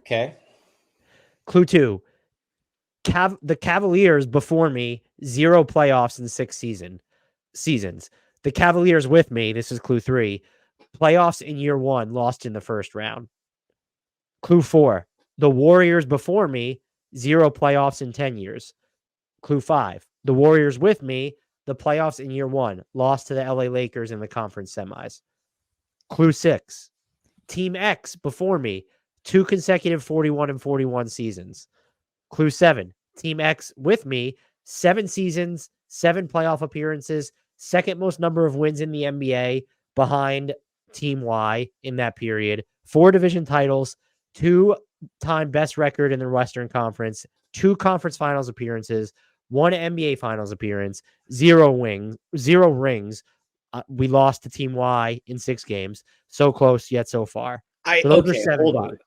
B: Okay.
A: Clue two. The Cavaliers before me, 0 playoffs in 6 seasons. The Cavaliers with me, this is clue 3, playoffs in year 1, lost in the first round. Clue 4, the Warriors before me, 0 playoffs in 10 years. Clue 5, the Warriors with me, the playoffs in year 1, lost to the LA Lakers in the conference semis. Clue 6, Team X before me, 2 consecutive 41-41 seasons. Clue 7, Team X with me, 7 seasons, 7 playoff appearances, second most number of wins in the NBA behind Team Y in that period, 4 division titles, 2-time best record in the Western Conference, 2 conference finals appearances, 1 NBA finals appearance, 0 rings. We lost to Team Y in 6 games. So close, yet so far. So those are 7
B: hold on.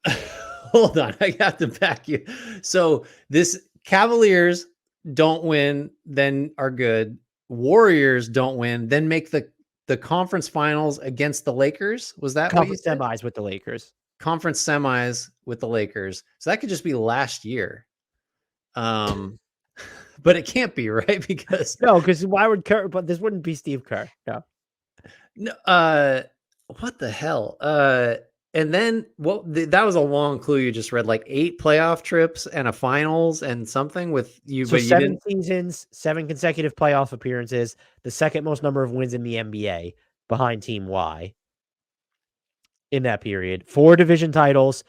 B: Hold on. I got to back you. So this Cavaliers don't win, then are good. Warriors don't win, then make the conference finals against the Lakers. Was that what you said?
A: Semis with the Lakers.
B: Conference semis with the Lakers. So that could just be last year. But it can't be, right? Because
A: because why would Kerr? But this wouldn't be Steve Kerr.
B: No, what the hell? And then that was a long clue you just read, like 8 playoff trips and a finals and something with you.
A: So
B: but you
A: 7
B: didn't.
A: seasons, 7 consecutive playoff appearances, the second most number of wins in the NBA behind Team Y in that period. 4 division titles.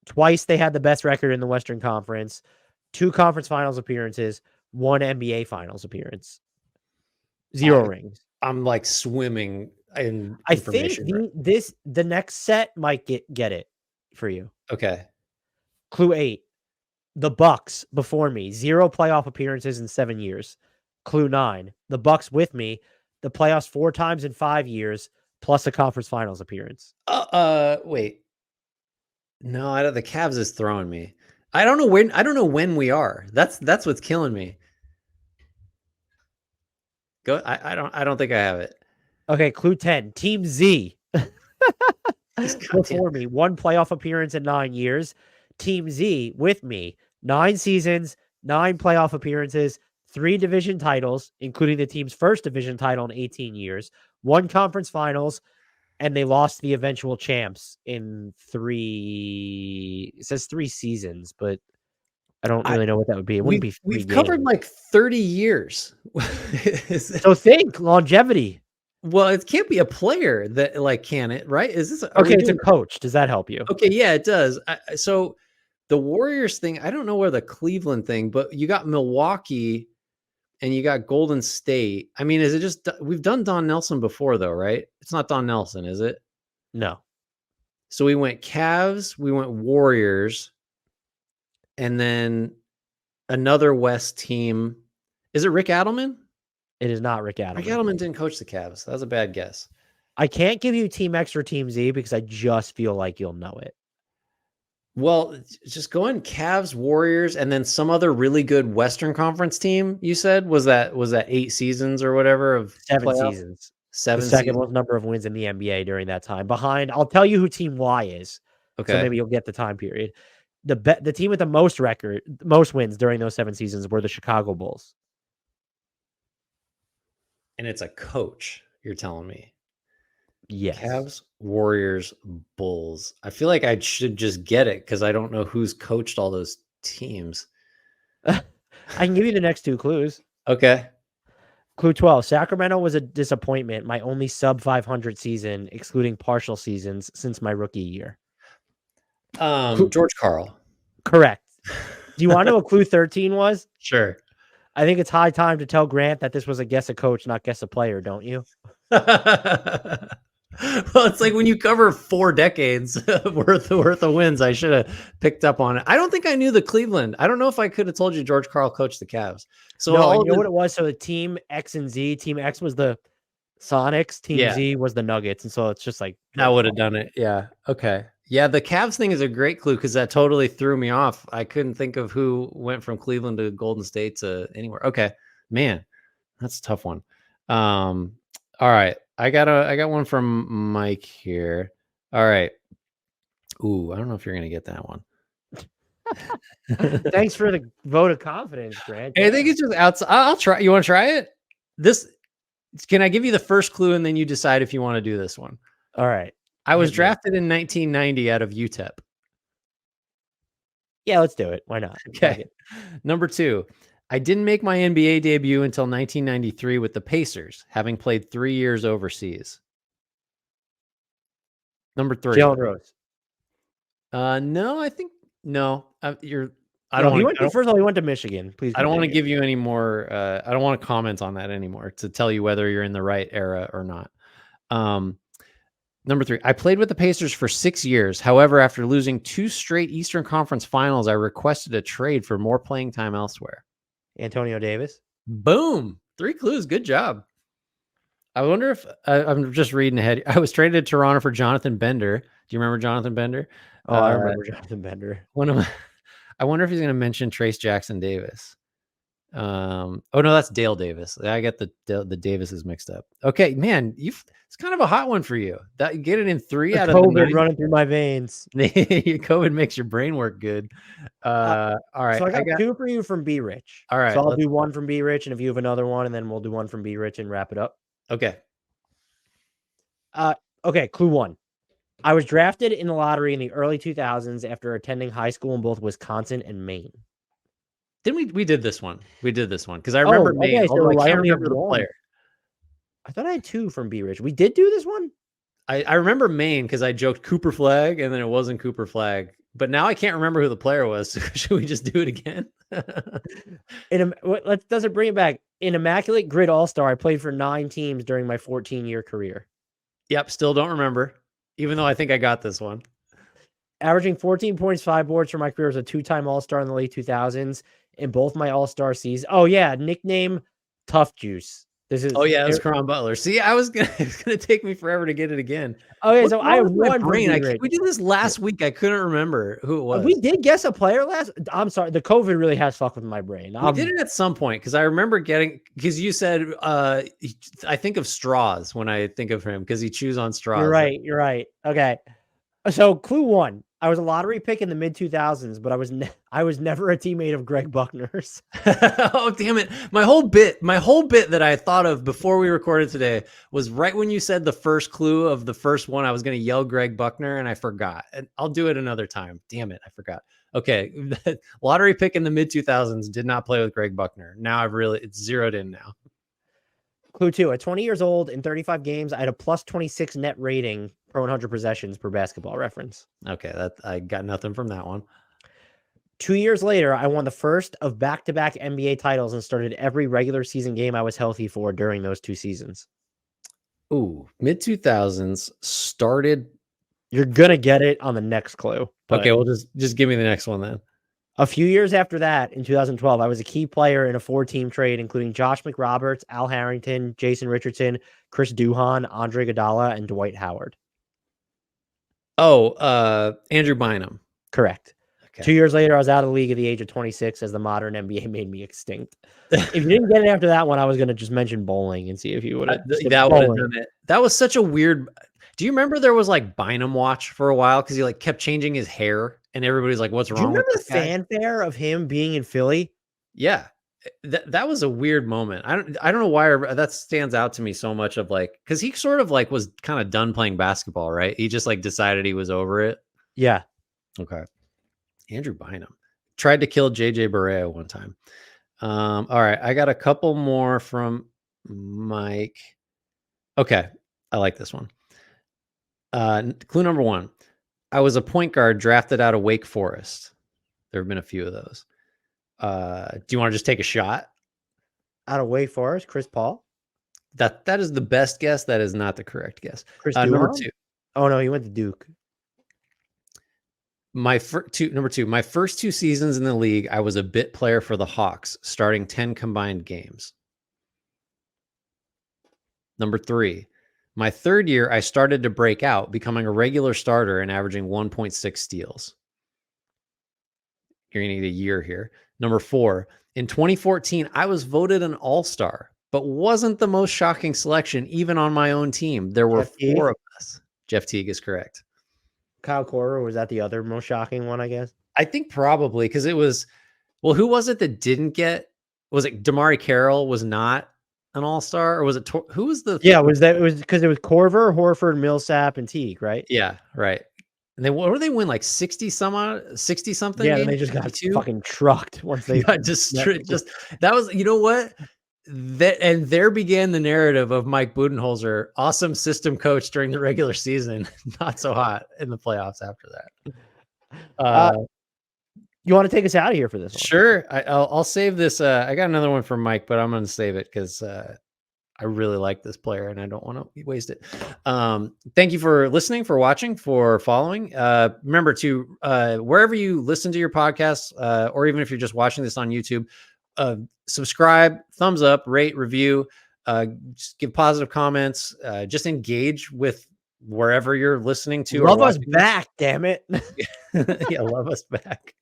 A: Twice they had the best record in the Western Conference. 2 conference finals appearances. 1 NBA finals appearance. 0 rings.
B: I'm like swimming in
A: I think
B: information.
A: the next set might get it for you.
B: Okay.
A: Clue 8. The Bucks before me, 0 playoff appearances in 7 years. Clue 9. The Bucks with me, the playoffs 4 times in 5 years, plus a conference finals appearance.
B: Wait. No, the Cavs is throwing me. I don't know when we are. That's what's killing me. Go. I don't think I have it.
A: Okay, clue 10. Team Z. Before me, 1 playoff appearance in 9 years. Team Z with me, 9 seasons, 9 playoff appearances, 3 division titles, including the team's first division title in 18 years, 1 conference finals, and they lost the eventual champs in 3. It says 3 seasons, but I don't really know what that would be. It wouldn't be 3
B: We've
A: games.
B: covered like 30 years.
A: So think longevity.
B: Well, it can't be a player that like can it, right? Is this
A: okay? It's a coach. Does that help you?
B: Okay, yeah, it does. So the Warriors thing, I don't know where the Cleveland thing, but you got Milwaukee and you got Golden State. I mean, is it just we've done Don Nelson before though, right? It's not Don Nelson, is it?
A: No.
B: So we went Cavs, we went Warriors, and then another West team. Is it Rick Adelman?
A: It is not Rick Adelman.
B: Rick Adelman didn't coach the Cavs. That was a bad guess.
A: I can't give you Team X or Team Z because I just feel like you'll know it.
B: Well, just go in Cavs, Warriors, and then some other really good Western Conference team. You said was that 8 seasons or whatever of
A: 7
B: playoff?
A: seasons.
B: 7
A: the second
B: seasons.
A: most number of wins in the NBA during that time. Behind, I'll tell you who Team Y is.
B: Okay.
A: So maybe you'll get the time period. The team with the most wins during those 7 seasons were the Chicago Bulls.
B: And it's a coach, you're telling me.
A: Yes.
B: Cavs, Warriors, Bulls. I feel like I should just get it because I don't know who's coached all those teams.
A: I can give you the next 2 clues.
B: Okay.
A: Clue 12. Sacramento was a disappointment. My only sub 500 season, excluding partial seasons, since my rookie year.
B: George Karl.
A: Correct. Do you want to know what clue 13 was?
B: Sure.
A: I think it's high time to tell Grant that this was a guess a coach, not guess a player, don't you?
B: Well, it's like when you cover 4 decades worth of wins, I should have picked up on it. I don't think I knew the Cleveland. I don't know if I could have told you George Karl coached the Cavs. So
A: no, you know what it was? So the team X and Z, team X was the Sonics, team Z was the Nuggets. And so it's just like
B: that would have done it. Yeah. Okay. Yeah, the Cavs thing is a great clue because that totally threw me off. I couldn't think of who went from Cleveland to Golden State to anywhere. Okay. Man, that's a tough one. All right. I got one from Mike here. All right. Ooh, I don't know if you're gonna get that one.
A: Thanks for the vote of confidence, Grant.
B: I think it's just outside. I'll try. You want to try it? Can I give you the first clue and then you decide if you want to do this one?
A: All right.
B: I was drafted in 1990 out of UTEP.
A: Yeah, let's do it. Why not?
B: Okay. Number 2. I didn't make my NBA debut until 1993 with the Pacers, having played 3 years overseas. Number 3.
A: Jalen Rose.
B: No, I think no. First
A: of all, he went to Michigan. Please.
B: I don't want to give you any more. I don't want to comment on that anymore to tell you whether you're in the right era or not. Number 3. I played with the Pacers for 6 years. However, after losing 2 straight Eastern Conference Finals, I requested a trade for more playing time elsewhere.
A: Antonio Davis.
B: Boom. 3 clues. Good job. I wonder if I'm just reading ahead. I was traded to Toronto for Jonathan Bender. Do you remember Jonathan Bender?
A: Oh, I remember Jonathan Bender.
B: I wonder if he's going to mention Trace Jackson Davis. Oh no, that's Dale Davis. I get the Davises mixed up. Okay, man, it's kind of a hot one for you. That you get it in 3 out of the 9.
A: running through my veins.
B: COVID makes your brain work good. All right.
A: So I got 2 for you from B Rich.
B: All right.
A: So I'll do 1 from B Rich, and if you have another one, and then we'll do 1 from B Rich and wrap it up.
B: Okay.
A: Okay. Clue 1. I was drafted in the lottery in the early 2000s after attending high school in both Wisconsin and Maine.
B: Didn't we did this one? We did this one because I remember Maine.
A: Okay, so
B: I can't remember the player.
A: I thought I had 2 from B Rich. We did do this one.
B: I remember Maine because I joked Cooper Flag and then it wasn't Cooper Flag. But now I can't remember who the player was. So should we just do it again?
A: Does it bring it back? In Immaculate Grid All-Star, I played for 9 teams during my 14-year career.
B: Yep, still don't remember, even though I think I got this one.
A: Averaging 14 points, 5 boards for my career as a 2-time All-Star in the late 2000s in both my All-Star seasons. Oh, yeah, nickname Tough Juice.
B: That's Caron Butler. See, it's gonna take me forever to get it again.
A: Oh yeah, so I have 1 brain.
B: We did this last week. I couldn't remember who it was.
A: We did guess a player last. I'm sorry, the COVID really has fucked with my brain.
B: We did it at some point because I remember because you said I think of straws when I think of him because he chews on straws.
A: You're right. Okay, so clue 1. I was a lottery pick in the mid 2000s, but I was never a teammate of Greg Buckner's.
B: Oh damn it! My whole bit that I thought of before we recorded today was right when you said the first clue of the first one. I was going to yell Greg Buckner, and I forgot. And I'll do it another time. Damn it, I forgot. Okay, lottery pick in the mid 2000s. Did not play with Greg Buckner. Now it's zeroed in now.
A: Clue 2. At 20 years old, in 35 games, I had a plus 26 net rating per 100 possessions per Basketball Reference.
B: Okay, I got nothing from that one.
A: 2 years later, I won the first of back-to-back NBA titles and started every regular season game I was healthy for during those 2 seasons.
B: Ooh, mid 2000s started.
A: You're gonna get it on the next clue.
B: Okay, well, just give me the next one then.
A: A few years after that, in 2012, I was a key player in a 4-team trade, including Josh McRoberts, Al Harrington, Jason Richardson, Chris Duhon, Andre Iguodala, and Dwight Howard.
B: Oh, Andrew Bynum.
A: Correct. Okay. 2 years later, I was out of the league at the age of 26 as the modern NBA made me extinct. If you didn't get it after that one, I was going to just mention bowling and see if you would have.
B: That would have done it. That was such a weird. Do you remember there was like Bynum watch for a while because he like kept changing his hair and everybody's like, "What's wrong?"
A: Do you remember the fanfare of him being in Philly?
B: Yeah, that was a weird moment. I don't know why that stands out to me so much. Of like, because he sort of like was kind of done playing basketball, right? He just like decided he was over it.
A: Yeah.
B: Okay. Andrew Bynum. tried to kill JJ Barea one time. All right, I got a couple more from Mike. Okay, I like this one. Clue number 1. I was a point guard drafted out of Wake Forest. There have been a few of those. Do you want to just take a shot?
A: Out of Wake Forest, Chris Paul?
B: That is the best guess. That is not the correct guess.
A: Chris
B: Number
A: Duhon?
B: 2.
A: Oh, no, he went to Duke.
B: Number 2. My first 2 seasons in the league, I was a bit player for the Hawks, starting 10 combined games. Number 3. My third year, I started to break out, becoming a regular starter and averaging 1.6 steals. You're going to need a year here. Number 4. In 2014, I was voted an all-star, but wasn't the most shocking selection, even on my own team. There were 4 of us. Jeff Teague is correct.
A: Kyle Korver, was that the other most shocking one, I guess?
B: I think probably because it was, well, who was it that didn't get, was it Damari Carroll was not an all-star, or was it, who was the?
A: Yeah, it was because it was Korver, Horford, Millsap, and Teague, right?
B: Yeah, right. And they, what did they win, like 60 something?
A: Yeah, then they just got fucking trucked once they
B: got just that was, you know what? And there began the narrative of Mike Budenholzer, awesome system coach during the regular season, not so hot in the playoffs after that.
A: You want to take us out of here for this one?
B: Sure. I'll save this. I got another one from Mike, but I'm going to save it because I really like this player and I don't want to waste it. Thank you for listening, for watching, for following. Remember to, wherever you listen to your podcasts, or even if you're just watching this on YouTube, subscribe, thumbs up, rate, review, just give positive comments, just engage with wherever you're listening to.
A: Love us back, damn it.
B: Yeah, love us back.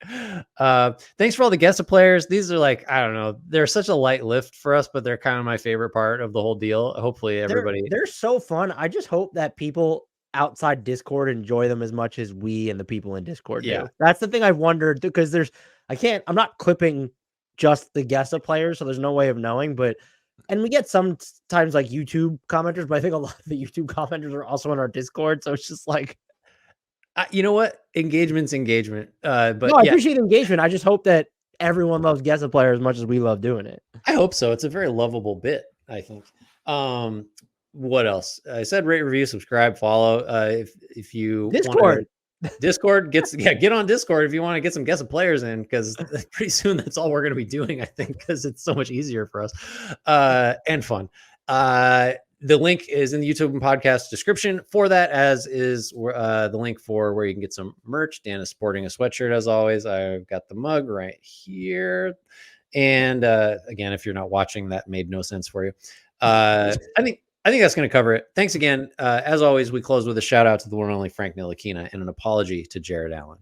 B: Thanks for all the guest players. These are like, I don't know, they're such a light lift for us, but they're kind of my favorite part of the whole deal. Hopefully everybody,
A: they're so fun. I just hope that people outside Discord enjoy them as much as we and the people in Discord do. That's the thing I've wondered, because I'm not clipping just the guest players, so there's no way of knowing, and we get sometimes like YouTube commenters, but I think a lot of the YouTube commenters are also in our Discord, so it's just like,
B: you know what? Engagement's engagement. But
A: no, I appreciate engagement. I just hope that everyone loves guest player as much as we love doing it.
B: I hope so. It's a very lovable bit, I think. What else? I said rate, review, subscribe, follow. If you
A: Discord.
B: Discord get on Discord if you want to get some guest players in, because pretty soon that's all we're going to be doing, I think, because it's so much easier for us and fun. The link is in the YouTube and podcast description for that, as is the link for where you can get some merch. Dan is sporting a sweatshirt as always. I've got the mug right here. And again, if you're not watching, that made no sense for you. I think that's going to cover it. Thanks again. As always, we close with a shout out to the one and only Frank Ntilikina and an apology to Jared Allen.